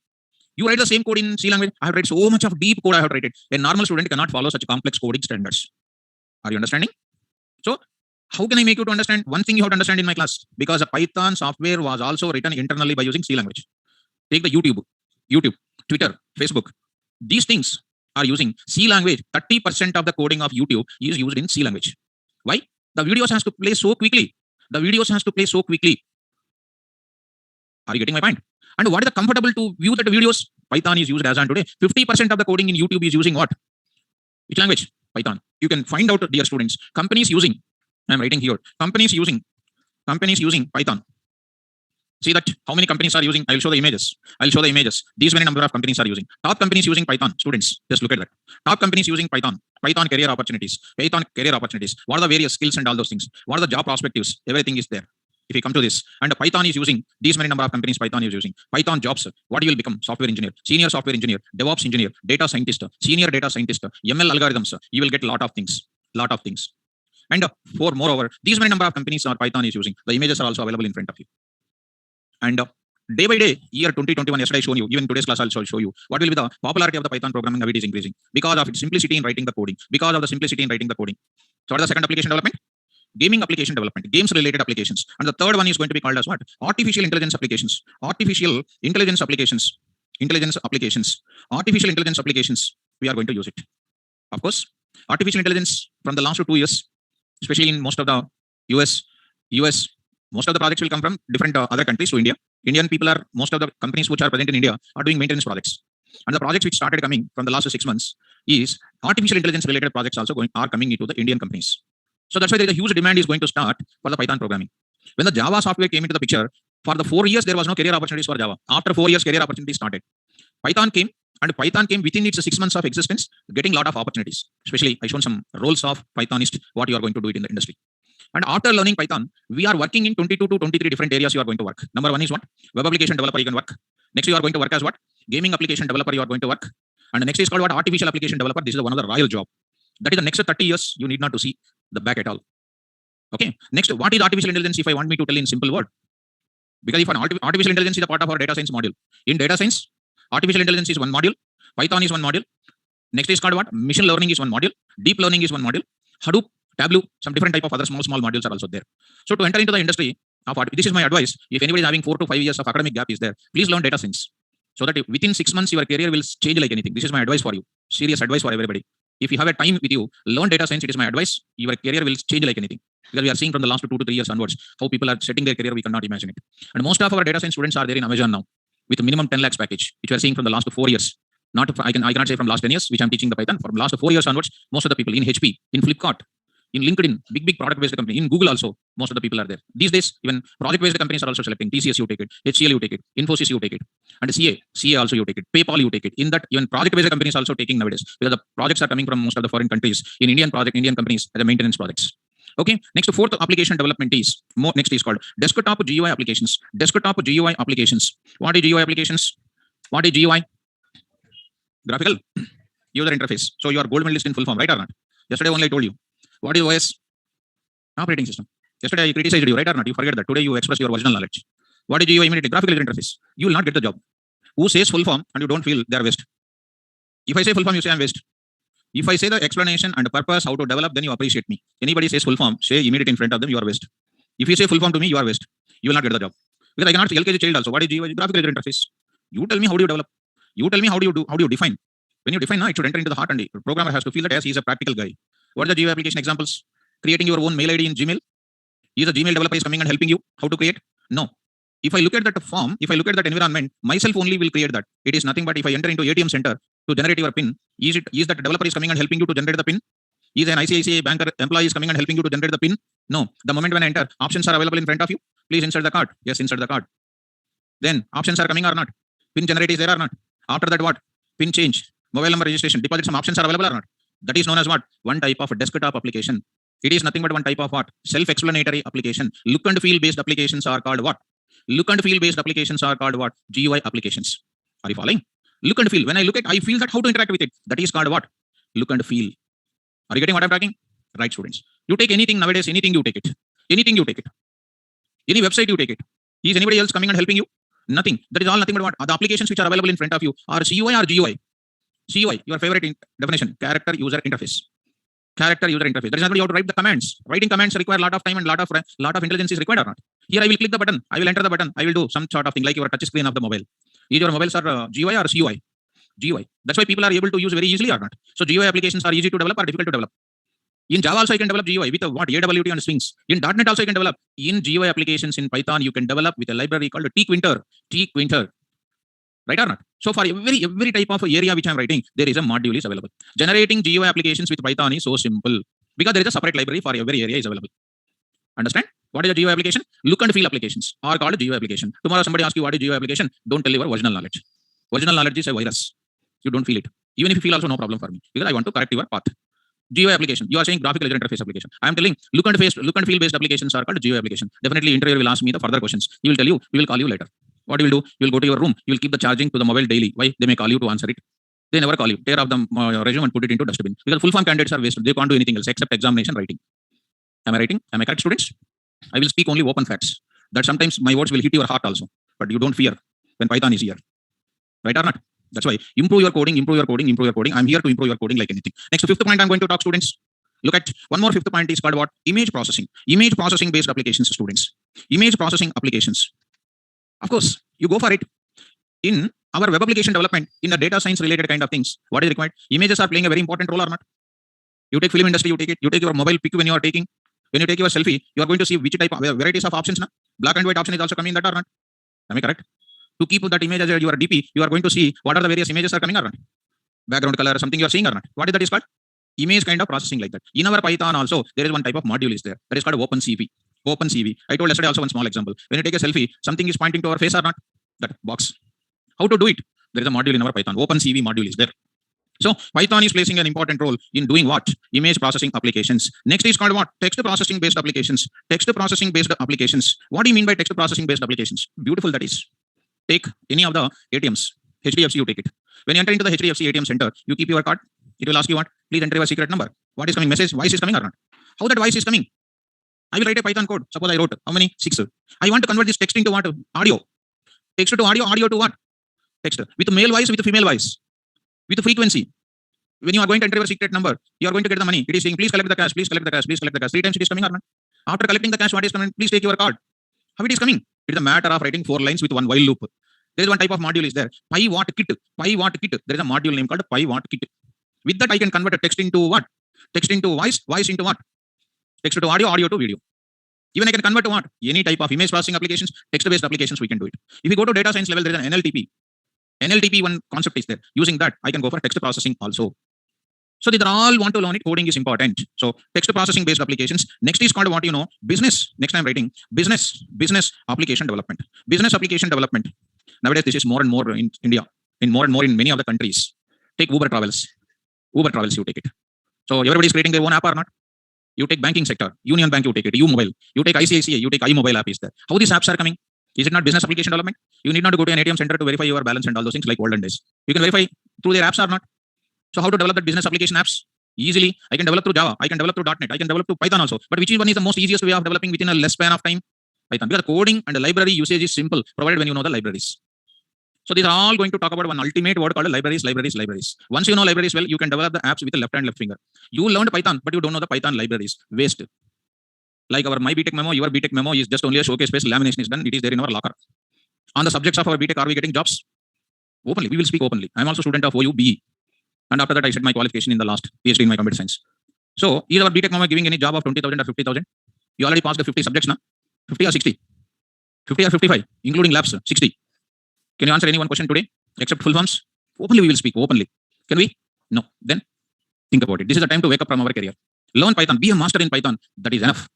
S1: You write the same code in C language. I have read so much of deep code I have written. A normal student cannot follow such complex coding standards. Are you understanding? So how can I make you to understand? One thing you have to understand in my class, because a Python software was also written internally by using C language. Take the YouTube, Twitter, Facebook. These things are using C language. 30% of the coding of YouTube is used in C language. Why? The videos has to play so quickly. Are you getting my point? And what is the comfortable to view that videos? Python is used as on today. 50% of the coding in YouTube is using what? Which language? Python. You can find out, dear students, companies using, I'm writing here, companies using Python. See that how many companies are using. I'll show the images. These many number of companies are using. Top companies using Python. Students, just look at that. Top companies using Python. Python career opportunities. What are the various skills and all those things? What are the job perspectives? Everything is there. If you come to this, and Python is using these many number of companies, Python is using. Python jobs. What you will become? Software engineer, senior software engineer, DevOps engineer, data scientist, senior data scientist, ML algorithms. You will get a lot of things. And for moreover, these many number of companies are Python is using. The images are also available in front of you. And day by day, year 2021, yesterday I shown you, even today's class I'll show you, what will be the popularity of the Python programming, how it is increasing because of its simplicity in writing the coding. So what is the second application development? Gaming application development, games related applications. And the third one is going to be called as what? Artificial intelligence applications. Artificial intelligence applications. We are going to use it. Of course, artificial intelligence from the last 2 years, especially in most of the US, most of the projects will come from different other countries to India. Indian people are, most of the companies which are present in India are doing maintenance projects. And the projects which started coming from the last 6 months is artificial intelligence related projects also are coming into the Indian companies. So that's why there is a huge demand is going to start for the Python programming. When the Java software came into the picture, for the 4 years, there was no career opportunities for Java. After 4 years, career opportunities started. Python came within its 6 months of existence, getting a lot of opportunities. Especially, I shown some roles of Pythonist, what you are going to do it in the industry. And after learning Python, we are working in 22 to 23 different areas you are going to work. Number one is what? Web application developer you can work. Next you are going to work as what? Gaming application developer you are going to work. And the next is called what? Artificial application developer. This is one of the royal job. That is the next 30 years, you need not to see the back at all. Okay. Next, what is artificial intelligence if I want me to tell in simple word? Because if an artificial intelligence is a part of our data science module. In data science, artificial intelligence is one module. Python is one module. Next is called what? Machine learning is one module. Deep learning is one module. Hadoop, Tableau, some different type of other small modules are also there. So to enter into the industry of this is my advice. If anybody is having 4 to 5 years of academic gap is there, please learn data science. So that within 6 months your career will change like anything. This is my advice for you. Serious advice for everybody. If you have a time with you, learn data science. It is my advice. Your career will change like anything. Because we are seeing from the last 2 to 3 years onwards how people are setting their career. We cannot imagine it. And most of our data science students are there in Amazon now with a minimum 10 lakhs package, which we are seeing from the last 4 years. I cannot say from last 10 years, which I'm teaching the Python. From last 4 years onwards, most of the people in HP, in Flipkart, in LinkedIn, big product-based company, in Google also, most of the people are there. These days, even project-based companies are also selecting. TCS you take it, HCL you take it, Infosys you take it, and CA also you take it, PayPal you take it. In that, even project-based companies also taking nowadays because the projects are coming from most of the foreign countries. In Indian companies as the maintenance projects. Okay. Next, fourth application development is next is called desktop GUI applications. Desktop GUI applications. What is GUI applications? What is GUI? Graphical user interface. So you are gold medalist in full form, right or not? Yesterday only I told you. What is OS? Operating system. Yesterday I criticized you, right or not? You forget that. Today you express your original knowledge. What is GUI? Immediately graphical user interface. You will not get the job. Who says full form and you don't feel they are waste? If I say full form, you say I'm waste. If I say the explanation and purpose, how to develop, then you appreciate me. Anybody says full form, say immediately in front of them, you are waste. If you say full form to me, you are waste. You will not get the job. Because I cannot say LKG child also. What is GUI? Graphical user interface. You tell me how do you develop? You tell me how do you define? When you define, it should enter into the heart and the programmer has to feel that as he is a practical guy. What are the GUI application examples? Creating your own mail ID in Gmail. Is a Gmail developer is coming and helping you how to create? No. If I look at that form, if I look at that environment, myself only will create that. It is nothing but if I enter into ATM center to generate your PIN, is that developer is coming and helping you to generate the PIN? Is an ICICI banker employee is coming and helping you to generate the PIN? No. The moment when I enter, options are available in front of you. Please insert the card. Yes, insert the card. Then options are coming or not? PIN generate is there or not? After that what? PIN change. Mobile number registration. Deposit some options are available or not? That is known as what? One type of desktop application. It is nothing but one type of what? Self-explanatory application. Look and feel based applications are called what? Look and feel based applications are called what? GUI applications. Are you following? Look and feel. When I look at, I feel that how to interact with it. That is called what? Look and feel. Are you getting what I'm talking? Right, students. You take anything nowadays, anything you take it. Anything you take it. Any website you take it. Is anybody else coming and helping you? Nothing. That is all nothing but what? The applications which are available in front of you are CUI or GUI. CUI, your favorite definition, character user interface. Character user interface. That is not how to write the commands. Writing commands require a lot of time and lot of intelligence is required or not. Here I will click the button. I will enter the button. I will do some sort of thing like your touch screen of the mobile. Either your mobiles are GUI or CUI. GUI. That's why people are able to use very easily or not. So GUI applications are easy to develop or difficult to develop. In Java also I can develop GUI with what? AWT and strings. In .NET also I can develop. In GUI applications in Python you can develop with a library called tquinter. Right or not? So for every type of area which I'm writing, there is a module is available. Generating GUI applications with Python is so simple because there is a separate library for every area is available. Understand? What is a GUI application? Look and feel applications are called GUI application. Tomorrow somebody asks you what is GUI application, don't tell your original knowledge. Original knowledge is a virus. You don't feel it. Even if you feel also no problem for me because I want to correct your path. GUI application. You are saying graphical user interface application. I am telling look and feel based applications are called GUI application. Definitely interviewer will ask me the further questions. He will tell you, we will call you later. What you will do? You will go to your room. You will keep the charging to the mobile daily. Why? They may call you to answer it. They never call you. Tear off the resume and put it into dustbin. Because full form candidates are wasted. They can't do anything else except examination writing. Am I writing? Am I correct, students? I will speak only open facts. That sometimes my words will hit your heart also. But you don't fear when Python is here. Right or not? That's why improve your coding, improve your coding, improve your coding. I'm here to improve your coding like anything. Next, fifth point I'm going to talk, students. Look at one more fifth point is called what? Image processing. Image processing based applications, students. Image processing applications. Of course, you go for it. In our web application development, in the data science related kind of things, what is required? Images are playing a very important role or not? You take film industry, you take it. You take your mobile pic when you take your selfie, you are going to see which type of varieties of options. Na? Black and white option is also coming in that or not? Am I correct? To keep that image as your DP, you are going to see what are the various images are coming or not? Background color, something you are seeing or not? What is that is called? Image kind of processing like that. In our Python also, there is one type of module is there. That is called OpenCV. OpenCV. I told yesterday also one small example. When you take a selfie, something is pointing to our face or not? That box. How to do it? There is a module in our Python. OpenCV module is there. So Python is placing an important role in doing what? Image processing applications. Next is called what? Text processing based applications. Text processing based applications. What do you mean by text processing based applications? Beautiful that is. Take any of the ATMs. HDFC, you take it. When you enter into the HDFC ATM center, you keep your card. It will ask you what? Please enter your secret number. What is coming? Message, voice is coming or not? How that voice is coming? I will write a Python code. Suppose I wrote how many? 6. I want to convert this text into what? Audio. Text to audio, audio to what? Text. With male voice, with female voice. With frequency. When you are going to enter your secret number, you are going to get the money. It is saying, please collect the cash, please collect the cash, please collect the cash. 3 times it is coming or not? After collecting the cash, what is coming? Please take your card. How it is coming? It is a matter of writing 4 lines with one while loop. There is one type of module is there. PyWhat-kit. PyWhat-kit. There is a module name called PyWhat-kit. With that, I can convert a text into what? Text into voice, voice into what? Text to audio, audio to video. Even I can convert to what? Any type of image processing applications, text-based applications, we can do it. If you go to data science level, there is an NLTP. NLTP one concept is there. Using that, I can go for text processing also. So these are all want to learn it. Coding is important. So text processing based applications. Next is called what you know? Business. Next I'm writing business application development. Business application development. Nowadays, this is more and more in India, in more and more in many of the countries. Take Uber Travels. Uber Travels, you take it. So everybody is creating their own app or not? You take banking sector, Union Bank, you take it, U-Mobile, you take ICICI, you take iMobile app is there. How these apps are coming? Is it not business application development? You need not to go to an ATM center to verify your balance and all those things like olden days. You can verify through their apps or not. So how to develop the business application apps? Easily, I can develop through Java, I can develop through .NET, I can develop through Python also. But which one is the most easiest way of developing within a less span of time? Python. Because coding and the library usage is simple, provided when you know the libraries. So these are all going to talk about one ultimate word called libraries. Once you know libraries well, you can develop the apps with the left and left finger. You learned Python, but you don't know the Python libraries. Waste. Like our my BTech memo, your BTech memo is just only a showcase based lamination is done. It is there in our locker. On the subjects of our BTech, are we getting jobs? Openly. We will speak openly. I'm also a student of OU BE. And after that, I said my qualification in the last PhD in my computer science. So is our BTech memo giving any job of 20,000 or 50,000? You already passed the 50 subjects now? 50 or 60? 50 or 55, including labs, 60. Can you answer any one question today, except full forms? Openly, we will speak openly. Can we? No. Then think about it. This is the time to wake up from our career. Learn Python. Be a master in Python. That is enough.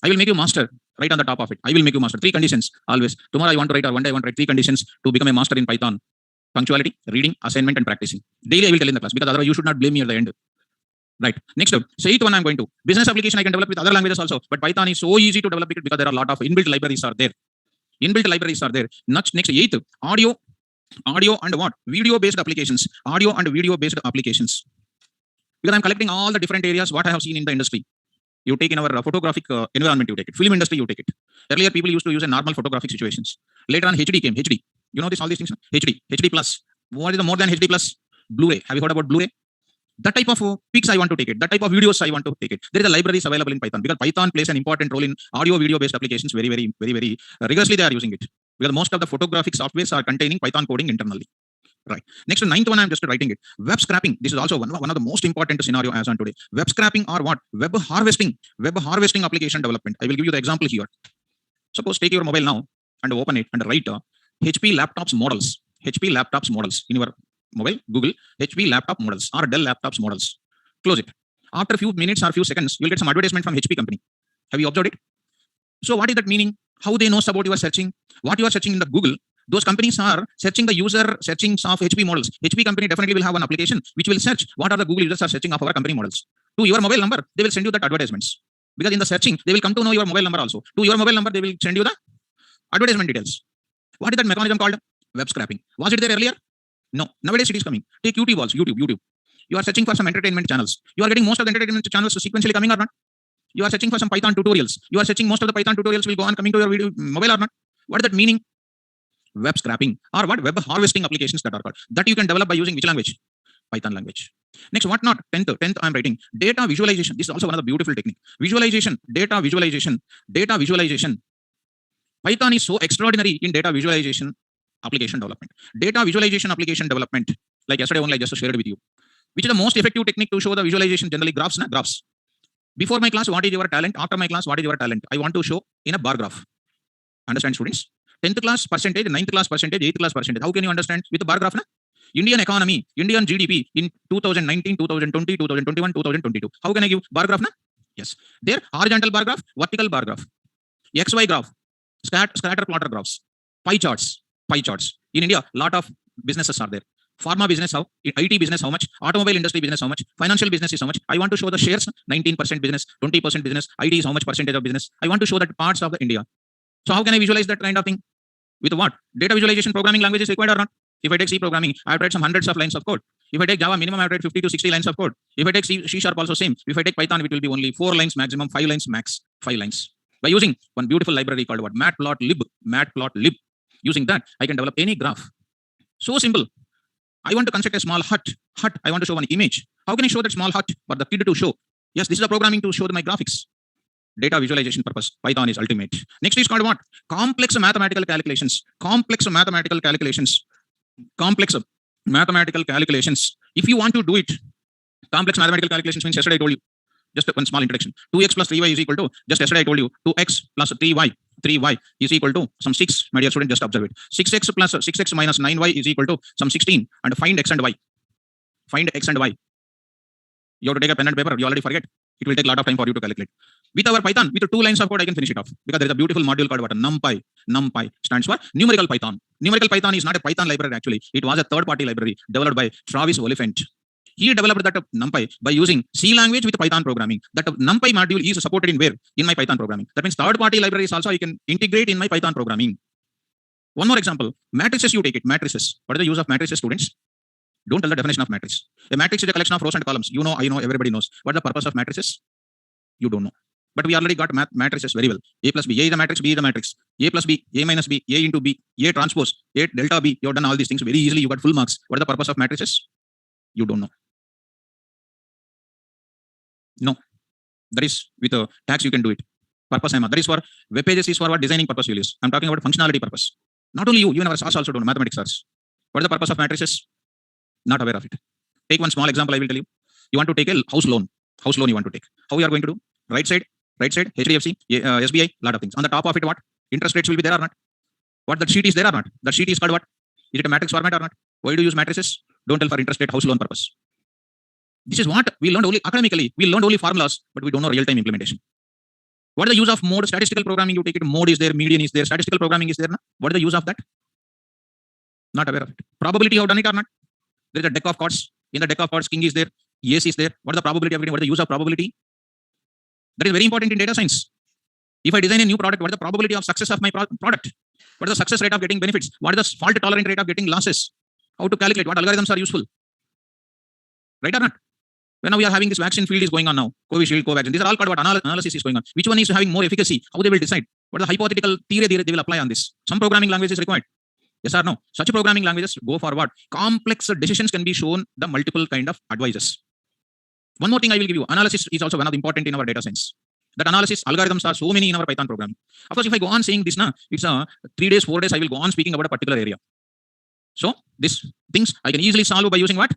S1: I will make you master right on the top of it. I will make you master. 3 conditions always. Tomorrow I want to write or one day I want to write 3 conditions to become a master in Python. Punctuality, reading, assignment, and practicing. Daily I will tell in the class because otherwise you should not blame me at the end. Right. Next up, so 8th one I'm going to. Business application I can develop with other languages also. But Python is so easy to develop it because there are a lot of inbuilt libraries are there. Next 8th, audio Audio and what? Video based applications. Audio and video based applications. Because I'm collecting all the different areas what I have seen in the industry. You take in our photographic environment, you take it. Film industry, you take it. Earlier, people used to use a normal photographic situations. Later on, HD came. HD. You know this, all these things? HD. HD plus. What is the more than HD plus? Blu-ray. Have you heard about Blu-ray? That type of pics I want to take it. That type of videos I want to take it. There is a libraries available in Python because Python plays an important role in audio video based applications very rigorously they are using it because most of the photographic softwares are containing Python coding internally. Right. Next, ninth one, I'm just writing it. Web scraping. This is also one of the most important scenario as on today. Web scraping or what? Web harvesting. Web harvesting application development. I will give you the example here. Suppose take your mobile now and open it and write HP laptops models. HP laptops models in your mobile. Google HP laptop models or Dell laptops models. Close it. After a few minutes or few seconds, you'll get some advertisement from HP company. Have you observed it? So what is that meaning? How they know about you are searching? What you are searching in the Google? Those companies are searching the user searchings of HP models. HP company definitely will have an application which will search what are the Google users are searching of our company models. To your mobile number, they will send you that advertisements. Because in the searching, they will come to know your mobile number also. To your mobile number, they will send you the advertisement details. What is that mechanism called? Web scraping. Was it there earlier? No. Nowadays it is coming. Take YouTube also. YouTube. You are searching for some entertainment channels. You are getting most of the entertainment channels sequentially coming or not? You are searching for some Python tutorials. You are searching most of the Python tutorials will go on coming to your video mobile or not? What is that meaning? Web scraping or what? Web harvesting applications that are called. That you can develop by using which language? Python language. Next, what not? 10th I'm writing. Data visualization. This is also one of the beautiful technique. Visualization, data visualization. Python is so extraordinary in data visualization application development. Data visualization application development, like yesterday only I just shared with you. Which is the most effective technique to show the visualization? Generally graphs, graphs. Before my class, what is your talent? After my class, what is your talent? I want to show in a bar graph. Understand, students? 10th class percentage, 9th class percentage, 8th class percentage. How can you understand with the bar graph? Na? Indian economy, Indian GDP in 2019, 2020, 2021, 2022. How can I give bar graph? Na? Yes. There, horizontal bar graph, vertical bar graph, XY graph, scatter plotter graphs, pie charts. In India, lot of businesses are there. Pharma business, how? IT business, how much? Automobile industry business, how much? Financial business is how much? I want to show the shares, 19% business, 20% business, IT is how much percentage of business. I want to show that parts of the India. So how can I visualize that kind of thing? With what? Data visualization programming language is required or not? If I take C programming, I have read some hundreds of lines of code. If I take Java, minimum I have read 50 to 60 lines of code. If I take C Sharp, also same. If I take Python, it will be only 4 lines maximum, 5 lines max, 5 lines. By using one beautiful library called what? Matplotlib. Using that, I can develop any graph. So simple. I want to construct a small hut. I want to show one image. How can I show that small hut for the kid to show? Yes, this is a programming to show my graphics. Data visualization purpose. Python is ultimate. Next is called what? Complex mathematical calculations. If you want to do it, complex mathematical calculations means yesterday I told you. Just one small introduction. 2x plus 3y is equal to, just yesterday I told you, 2x plus 3y is equal to some 6. My dear student, just observe it. 6x plus 6x minus 9y is equal to some 16. And find x and y. You have to take a pen and paper. You already forget. It will take a lot of time for you to calculate. With our Python, with 2 lines of code, I can finish it off. Because there is a beautiful module called what? NumPy. NumPy stands for numerical Python. Numerical Python is not a Python library actually. It was a third-party library developed by Travis Oliphant. He developed that NumPy by using C language with Python programming. That NumPy module is supported in where? In my Python programming. That means third-party libraries also I can integrate in my Python programming. One more example. Matrices, you take it. Matrices. What is the use of matrices, students? Don't tell the definition of matrix. A matrix is a collection of rows and columns. You know, I know, everybody knows. What is the purpose of matrices? You don't know. But we already got matrices very well. A plus B. A is the matrix, B is the matrix. A plus B, A minus B, A into B, A transpose, A delta B. You have done all these things very easily. You got full marks. What is the purpose of matrices? You don't know. No. That is with a tax you can do it. Purpose I'm that is for web pages is for what designing purpose you'll use. I'm talking about functionality purpose. Not only you, even our SARs also don't know, mathematics SARs. What is the purpose of matrices? Not aware of it. Take one small example I will tell you. You want to take a house loan. House loan you want to take. How we are going to do? Right side, HDFC, SBI, lot of things. On the top of it, what? Interest rates will be there or not? What, that sheet is there or not? That sheet is called what? Is it a matrix format or not? Why do you use matrices? Don't tell for interest rate house loan purpose. This is what we learned only academically. We learned only formulas, but we don't know real-time implementation. What is the use of mode? Statistical programming, you take it. Mode is there, median is there, statistical programming is there. Na? What is the use of that? Not aware of it. Probability, you have done it or not? There is a deck of cards. In the deck of cards, king is there, ace is there. What is the probability of getting? What is the use of probability? That is very important in data science. If I design a new product, what is the probability of success of my product? What is the success rate of getting benefits? What is the fault tolerant rate of getting losses? How to calculate? What algorithms are useful? Right or not? When we are having this vaccine field is going on now, Covishield, Covaxin, these are all called what analysis is going on. Which one is having more efficacy? How they will decide? What is the hypothetical theory they will apply on this? Some programming language is required. Yes or no? Such programming languages go for what? Complex decisions can be shown the multiple kind of advices. One more thing I will give you. Analysis is also one of the important in our data science. That analysis algorithms are so many in our Python program. Of course, if I go on saying this now, it's 3 days, 4 days, I will go on speaking about a particular area. So these things I can easily solve by using what?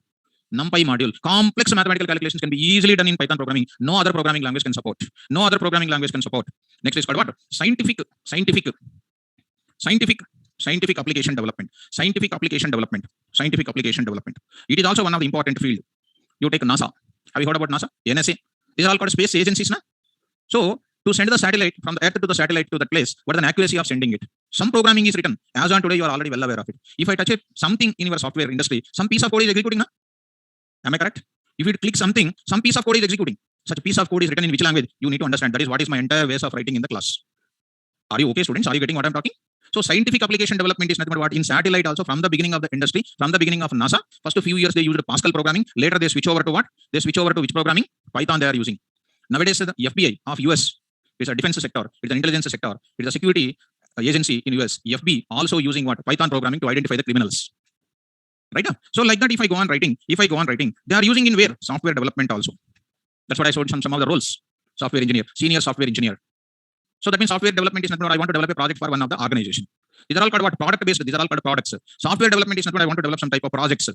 S1: NumPy module. Complex mathematical calculations can be easily done in Python programming. No other programming language can support. No other programming language can support. Next is called what? Scientific application development. Scientific application development. Scientific application development. It is also one of the important field. You take NASA. Have you heard about NASA? NSA. These are all called space agencies, na? So to send the satellite from the Earth to the satellite to that place, what is the accuracy of sending it? Some programming is written. As on today, you are already well aware of it. If I touch it, something in your software industry, some piece of code is executing, na? Am I correct? If you click something, some piece of code is executing. Such a piece of code is written in which language? You need to understand. That is what is my entire ways of writing in the class. Are you okay, students? Are you getting what I'm talking? So scientific application development is nothing but what? In satellite also, from the beginning of the industry, from the beginning of NASA, first few years they used Pascal programming. Later they switch over to what? They switch over to which programming? Python they are using. Nowadays the FBI of US, it's a defense sector, it's an intelligence sector, it's a security agency in US. FB also using what? Python programming to identify the criminals. Right? So like that, if I go on writing, they are using in where? Software development also. That's what I showed some of the roles. Software engineer, senior software engineer. So that means software development is not what I want to develop a project for one of the organization. These are all called what? Product based. These are all called products. Software development is not what I want to develop some type of projects.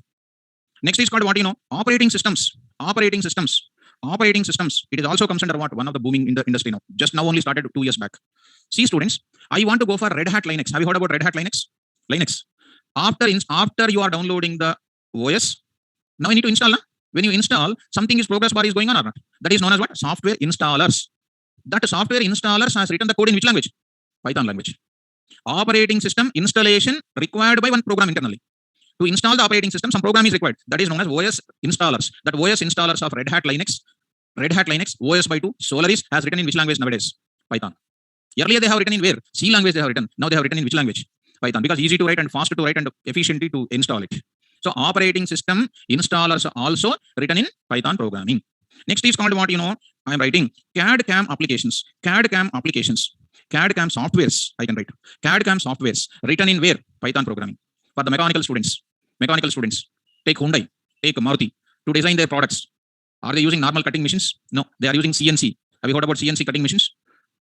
S1: Next is called what? Operating systems. Operating systems. It is also comes under what? One of the booming in the industry now. Just now only started 2 years back. See students, I want to go for Red Hat Linux. Have you heard about Red Hat Linux? After you are downloading the OS, now you need to install. When you install, something is progress bar is going on or not. That is known as what? Software installers. That software installers has written the code in which language? Python language. Operating system installation required by one program internally. To install the operating system, some program is required. That is known as OS installers. That OS installers of Red Hat Linux, OS by 2, Solaris has written in which language nowadays? Python. Earlier they have written in where? C language they have written. Now they have written in which language? Python. Because easy to write and fast to write and efficiently to install it. So operating system installers are also written in Python programming. Next is called what? I am writing CAD/CAM applications. CAD/CAM softwares. I can write CAD/CAM softwares written in where? Python programming. For the mechanical students, take Hyundai, take Maruti to design their products. Are they using normal cutting machines? No, they are using CNC. Have you heard about CNC cutting machines?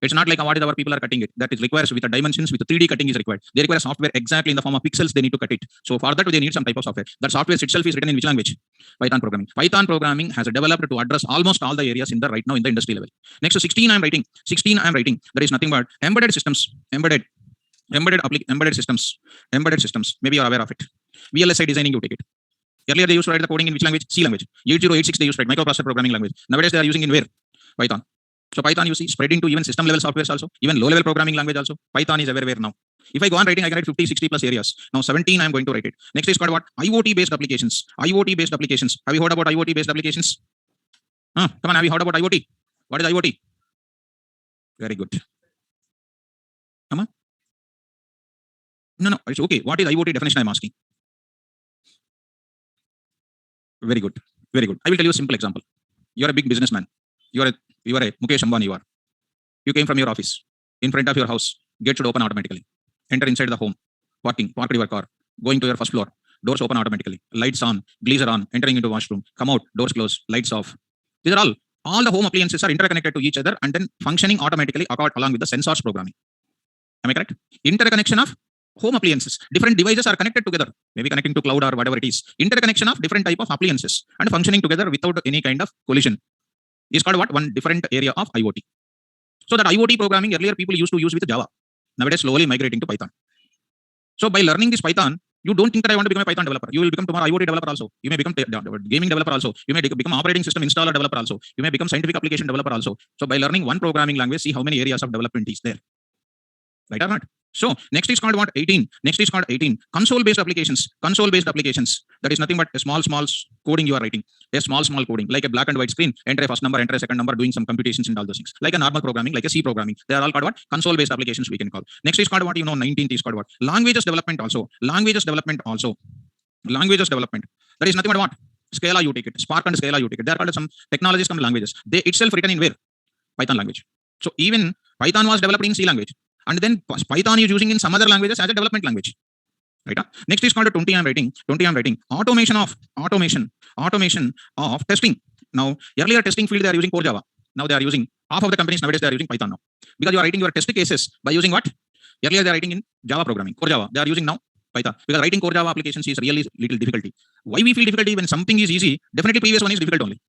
S1: It's not like what is our people are cutting it. That is requires with the dimensions, with the 3D cutting is required. They require software exactly in the form of pixels. They need to cut it. So for that, they need some type of software. That software itself is written in which language? Python programming. Python programming has developed to address almost all the areas in the right now in the industry level. Next, 16 I'm writing. There is nothing but embedded systems. Embedded systems. Maybe you are aware of it. VLSI designing, you take it. Earlier they used to write the coding in which language? C language. 8086 they used to write microprocessor programming language. Nowadays they are using in where? Python. So Python you see spread into even system level softwares also, even low level programming language also. Python is everywhere now. If I go on writing, I can write 50, 60 plus areas. Now 17 I'm going to write it. Next is called what? IoT based applications. Have you heard about IoT based applications? Come on, have you heard about IoT? What is IoT? Very good. Come on. No, it's okay. What is IoT definition I'm asking? Very good. I will tell you a simple example. You are a big businessman. You are a Mukesh Ambani. You came from your office. In front of your house, gate should open automatically. Enter inside the home. Parked your car. Going to your first floor. Doors open automatically. Lights on. Geyser on. Entering into washroom. Come out. Doors close. Lights off. These are all the home appliances are interconnected to each other and then functioning automatically along with the sensors programming. Am I correct? Interconnection of home appliances. Different devices are connected together. Maybe connecting to cloud or whatever it is. Interconnection of different type of appliances and functioning together without any kind of collision is called what? One different area of IoT. So that IoT programming earlier people used to use with Java. Nowadays slowly migrating to Python. So by learning this Python, you don't think that I want to become a Python developer. You will become tomorrow IoT developer also. You may become gaming developer also. You may become operating system installer developer also. You may become scientific application developer also. So by learning one programming language, see how many areas of development is there. Right or not? So next is called what? 18. Next is called 18. Console-based applications. Console-based applications. That is nothing but a small coding you are writing. A small coding, like a black and white screen. Enter a first number, enter a second number, doing some computations and all those things. Like a normal programming, like a C programming. They are all called what? Console-based applications we can call. Next is called what? 19th is called what? Languages development also. Languages development. That is nothing but what? Scala you take it. Spark and Scala you take it. They are called some technologies, some languages. They itself written in where? Python language. So even Python was developed in C language. And then Python is using in some other languages as a development language. Right? Next is called 20 I'm writing. Automation of testing. Now, earlier testing field they are using core Java. Now they are using, half of the companies nowadays they are using Python now. Because you are writing your test cases by using what? Earlier they are writing in Java programming, core Java. They are using now Python. Because writing core Java applications is really little difficulty. Why we feel difficulty when something is easy? Definitely previous one is difficult only.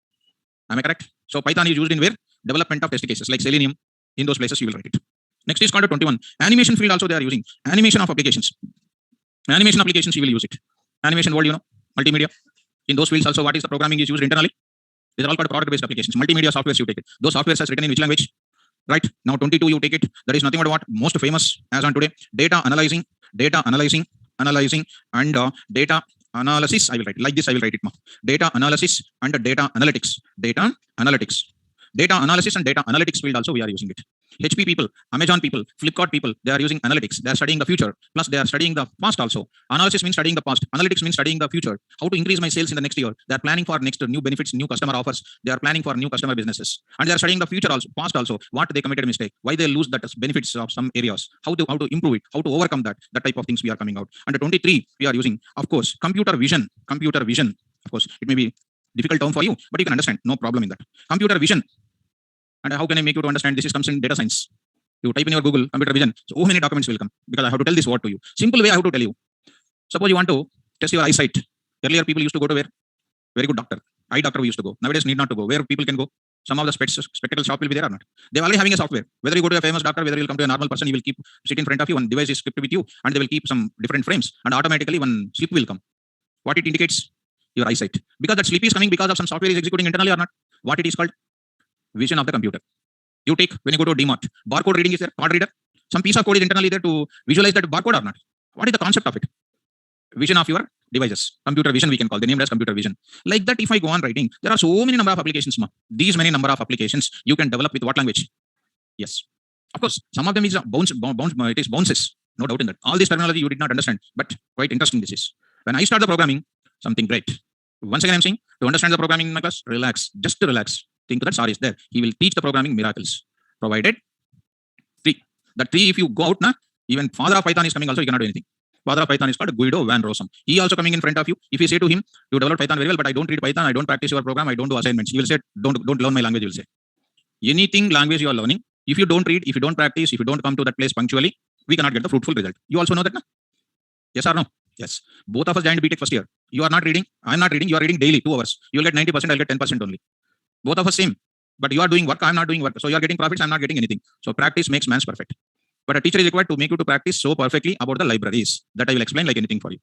S1: Am I correct? So Python is used in where? Development of test cases like Selenium. In those places you will write it. Next is called 21. Animation field also they are using. Animation of applications. Animation applications you will use it. Animation world, multimedia. In those fields also what is the programming is used internally? These are all called product-based applications. Multimedia softwares you take it. Those softwares are written in which language? Right. Now 22 you take it. That is nothing but what? Most famous as on today. Data analyzing and data analysis. I will write it. Like this I will write it. Data analysis and data analytics. Data analysis and data analytics field also we are using it. HP people, Amazon people, Flipkart people, they are using analytics. They are studying the future. Plus they are studying the past also. Analysis means studying the past. Analytics means studying the future. How to increase my sales in the next year. They are planning for next new benefits, new customer offers. They are planning for new customer businesses. And they are studying the future also, past also. What they committed a mistake. Why they lose that benefits of some areas. How to improve it. How to overcome that. That type of things we are coming out. Under 23, we are using, of course, computer vision. Of course, it may be difficult term for you, but you can understand. No problem in that. Computer vision. And how can I make you to understand? This comes in data science. You type in your Google computer vision, so many documents will come because I have to tell this word to you. Simple way I have to tell you. Suppose you want to test your eyesight. Earlier people used to go to where? Very good doctor. Eye doctor we used to go. Nowadays need not to go. Where people can go? Some of the spectacle shop will be there or not. They're already having a software. Whether you go to a famous doctor, whether you'll come to a normal person, he will keep sit in front of you. One device is equipped with you, and they will keep some different frames, and automatically one slip will come. What it indicates? Your eyesight. Because that slip is coming because of some software is executing internally or not. What it is called? Vision of the computer. You take when you go to DMart, barcode reading is there, card reader. Some piece of code is internally there to visualize that barcode or not. What is the concept of it? Vision of your devices. Computer vision we can call. They named as computer vision. Like that, if I go on writing, there are so many number of applications. These many number of applications you can develop with what language? Yes. Of course, some of them is it is bounces. No doubt in that. All this terminology you did not understand, but quite interesting this is. When I start the programming, something great. Once again, I'm saying to understand the programming in my class, relax. Just to relax. Think that Sar is there. He will teach the programming miracles. Provided 3. That 3, if you go out, even father of Python is coming also, you cannot do anything. Father of Python is called Guido van Rossum. He also coming in front of you. If you say to him, you develop Python very well, but I don't read Python, I don't practice your program, I don't do assignments. He will say, don't learn my language, he will say. Anything language you are learning, if you don't read, if you don't practice, if you don't come to that place punctually, we cannot get the fruitful result. You also know that, Yes or no? Yes. Both of us joined BTech first year. You are not reading, I'm not reading, you are reading daily, 2 hours. You will get 90%, I'll get 10% only. Both of us same. But you are doing work, I'm not doing work. So you are getting profits, I'm not getting anything. So practice makes man's perfect. But a teacher is required to make you to practice so perfectly about the libraries that I will explain like anything for you.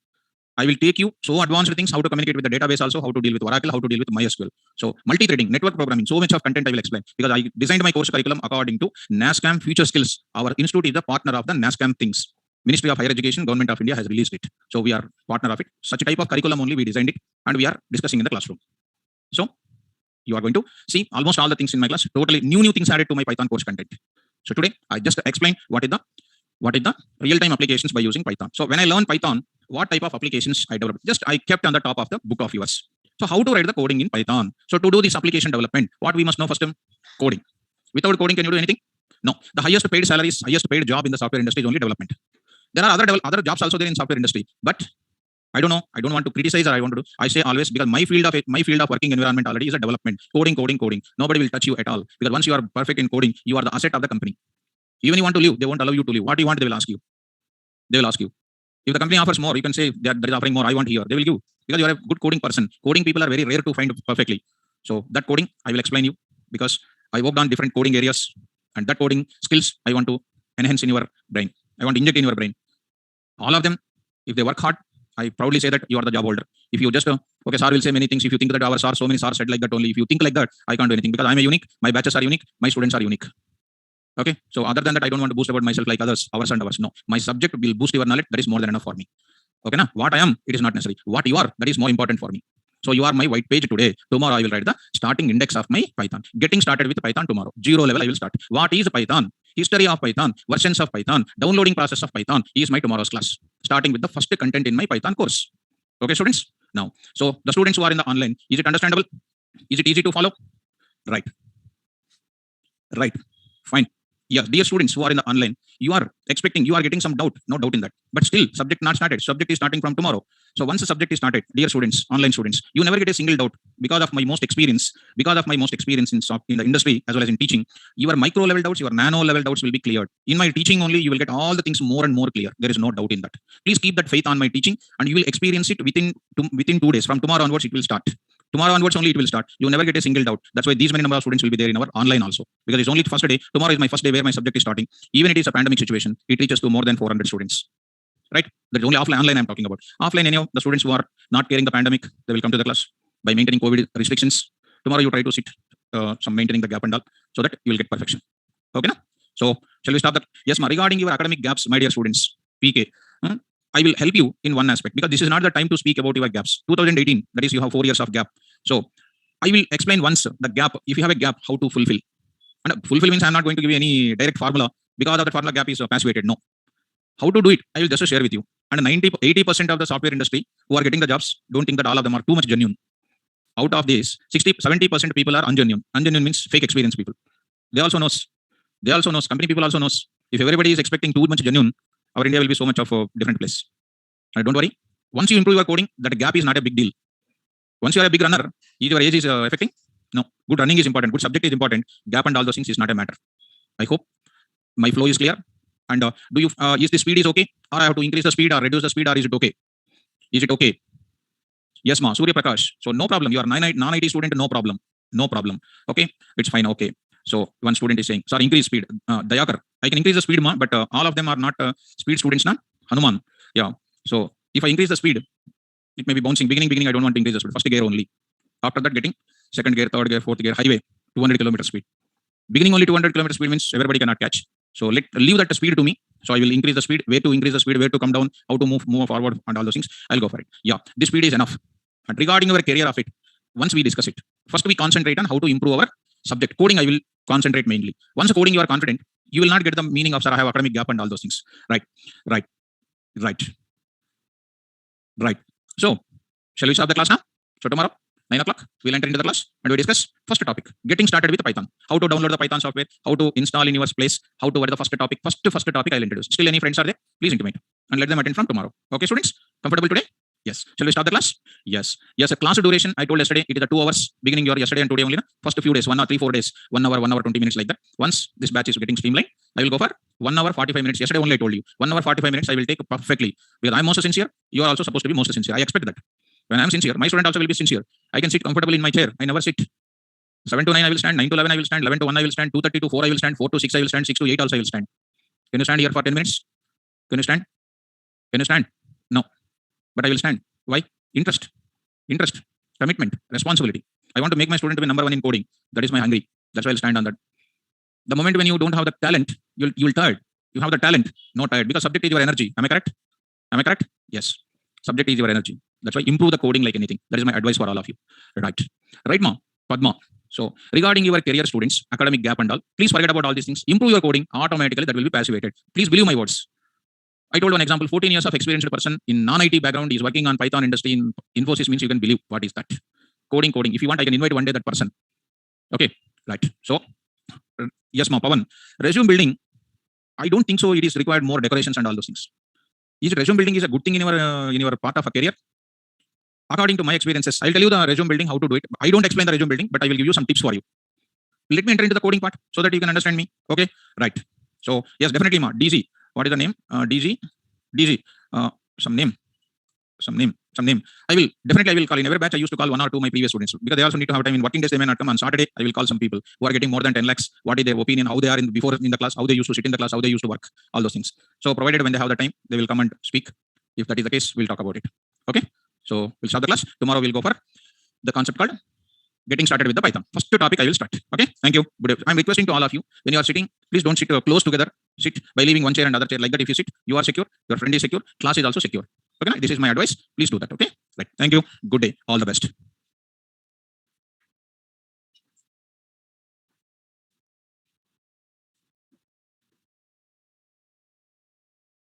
S1: I will take you so advanced things, how to communicate with the database also, how to deal with Oracle, how to deal with MySQL. So multi-threading, network programming, so much of content I will explain because I designed my course curriculum according to NASSCAM Future Skills. Our institute is the partner of the NASSCAM things. Ministry of Higher Education, Government of India has released it. So we are partner of it. Such a type of curriculum only we designed it and we are discussing in the classroom. So you are going to see almost all the things in my class, totally new things added to my Python course content. So today I just explain what is the real-time applications by using Python. So when I learn Python, what type of applications I developed? Just I kept on the top of the book of yours. So how to write the coding in Python? So to do this application development, what we must know first? Coding. Without coding, can you do anything? No. The highest paid salaries, highest paid job in the software industry is only development. There are other jobs also there in software industry, but I don't know. I don't want to criticize or I want to do. I say always because my field of working environment already is a development. Coding. Nobody will touch you at all because once you are perfect in coding, you are the asset of the company. Even you want to leave, they won't allow you to leave. What do you want? They will ask you. If the company offers more, you can say that is offering more. I want here. They will give because you are a good coding person. Coding people are very rare to find perfectly. So that coding I will explain you because I worked on different coding areas and that coding skills I want to enhance in your brain. I want to inject in your brain. All of them, if they work hard, I proudly say that you are the job holder. If you just, okay, sir will say many things. If you think that our sir, so many sir said like that only. If you think like that, I can't do anything because I'm a unique. My batches are unique. My students are unique. Okay. So other than that, I don't want to boost about myself like others, hours and hours. No, my subject will boost your knowledge. That is more than enough for me. Okay, na? What I am, it is not necessary. What you are, that is more important for me. So you are my white page today. Tomorrow I will write the starting index of my Python. Getting started with Python tomorrow. 0 level I will start. What is Python? History of Python, versions of Python, downloading process of Python is my tomorrow's class. Starting with the first content in my Python course. Okay, students. Now, so the students who are in the online, is it understandable? Is it easy to follow? Right. Right. Fine. Yes, dear students who are in the online, you are expecting, you are getting some doubt, no doubt in that. But still, subject not started. Subject is starting from tomorrow. So once the subject is started, dear students, online students, you never get a single doubt because of my most experience, in the industry as well as in teaching. Your micro level doubts, your nano level doubts will be cleared. In my teaching only, you will get all the things more and more clear. There is no doubt in that. Please keep that faith on my teaching, and you will experience it within 2 days. From tomorrow onwards, it will start. Tomorrow onwards only it will start. You never get a single doubt. That's why these many number of students will be there in our online also. Because it's only the first day. Tomorrow is my first day where my subject is starting. Even it is a pandemic situation, it reaches to more than 400 students. Right? That's only offline. Online I'm talking about. Offline, anyhow, the students who are not caring the pandemic, they will come to the class by maintaining COVID restrictions. Tomorrow you try to sit some maintaining the gap and all, so that you will get perfection. Okay? Na? So shall we start that? Yes, ma. Regarding your academic gaps, my dear students, PK. I will help you in one aspect because this is not the time to speak about your gaps. 2018, that is, you have 4 years of gap. So I will explain once the gap. If you have a gap, how to fulfill. And fulfill means I'm not going to give you any direct formula because of the formula gap is passivated. No. How to do it, I will just share with you. And 80% of the software industry who are getting the jobs don't think that all of them are too much genuine. Out of these, 70% people are ungenuine. Ungenuine means fake experience people. They also knows. Company people also knows. If everybody is expecting too much genuine, our India will be so much of a different place. And don't worry. Once you improve your coding, that gap is not a big deal. Once you are a big runner, your age is affecting. No, good running is important. Good subject is important. Gap and all those things is not a matter. I hope my flow is clear. And is the speed is okay? Or I have to increase the speed or reduce the speed, or is it okay? Is it okay? Yes, ma. Surya Prakash. So no problem. You are non-IT student. No problem. No problem. Okay, it's fine. Okay. So one student is saying, sorry, increase speed. Dayakar, I can increase the speed, ma, but all of them are not speed students, na? Hanuman. Yeah. So if I increase the speed, it may be bouncing. Beginning, I don't want to increase the speed. First gear only. After that, getting second gear, third gear, fourth gear, highway, 200 kilometer speed. Beginning only 200 kilometer speed means everybody cannot catch. So leave that speed to me. So I will increase the speed, where to increase the speed, where to come down, how to move forward, and all those things. I'll go for it. Yeah, this speed is enough. And regarding our career of it, once we discuss it, first we concentrate on how to improve our subject. Coding, I will concentrate mainly. Once coding, you are confident, you will not get the meaning of, sir, I have academic gap and all those things. Right. So, shall we start the class now? So tomorrow, 9 o'clock, we'll enter into the class and we discuss first topic, getting started with Python. How to download the Python software, how to install in your place, how to write the first topic. First topic I'll introduce. Still any friends are there? Please intimate and let them attend from tomorrow. Okay, students? Comfortable today? Yes. Shall we start the class? Yes. A class duration, I told yesterday, it is a 2 hours, beginning your yesterday and today only. First few days, 1 or 3, 4 days, 1 hour, 20 minutes like that. Once this batch is getting streamlined, I will go for 1 hour, 45 minutes. Yesterday only I told you. 1 hour, 45 minutes I will take perfectly. Because I'm most sincere, you are also supposed to be most sincere. I expect that. When I'm sincere, my student also will be sincere. I can sit comfortably in my chair. I never sit. 7 to 9 I will stand, 9 to 11 I will stand, 11 to 1 I will stand, 2:30 to 4 I will stand, 4 to 6 I will stand, 6 to 8 also I will stand. Can you stand here for 10 minutes? Can you stand? No. But I will stand. Why? Interest, commitment, responsibility. I want to make my student to be number 1 in coding. That is my hungry. That's why I'll stand on that. The moment when you don't have the talent, you'll tired. You have the talent, not tired. Because subject is your energy. Am I correct? Yes. Subject is your energy. That's why improve the coding like anything. That is my advice for all of you. Right, ma? Padma. So regarding your career students, academic gap and all, please forget about all these things. Improve your coding automatically. That will be passivated. Please believe my words. I told one example, 14 years of experienced person in non-IT background is working on Python industry in Infosys means you can believe what is that. Coding. If you want, I can invite one day that person. Okay, right. So, yes, ma, Pawan. Resume building, I don't think so. It is required more decorations and all those things. Is resume building is a good thing in your part of a career? According to my experiences, I'll tell you the resume building, how to do it. I don't explain the resume building, but I will give you some tips for you. Let me enter into the coding part so that you can understand me. Okay, right. So, yes, definitely, ma. DZ. What is the name? DG. Some name. I will call in every batch. I used to call 1 or 2 my previous students because they also need to have time in working days. They may not come on Saturday. I will call some people who are getting more than 10 lakhs. What is their opinion? How they are before in the class? How they used to sit in the class? How they used to work? All those things. So provided when they have the time, they will come and speak. If that is the case, we'll talk about it. Okay. So we'll start the class. Tomorrow we'll go for the concept called getting started with the Python. First topic I will start. Okay, thank you. Good. I'm requesting to all of you, when you are sitting, please don't sit close together. Sit by leaving one chair and other chair. Like that, if you sit, you are secure. Your friend is secure. Class is also secure. Okay, this is my advice. Please do that. Okay. Right. Thank you. Good day. All the best.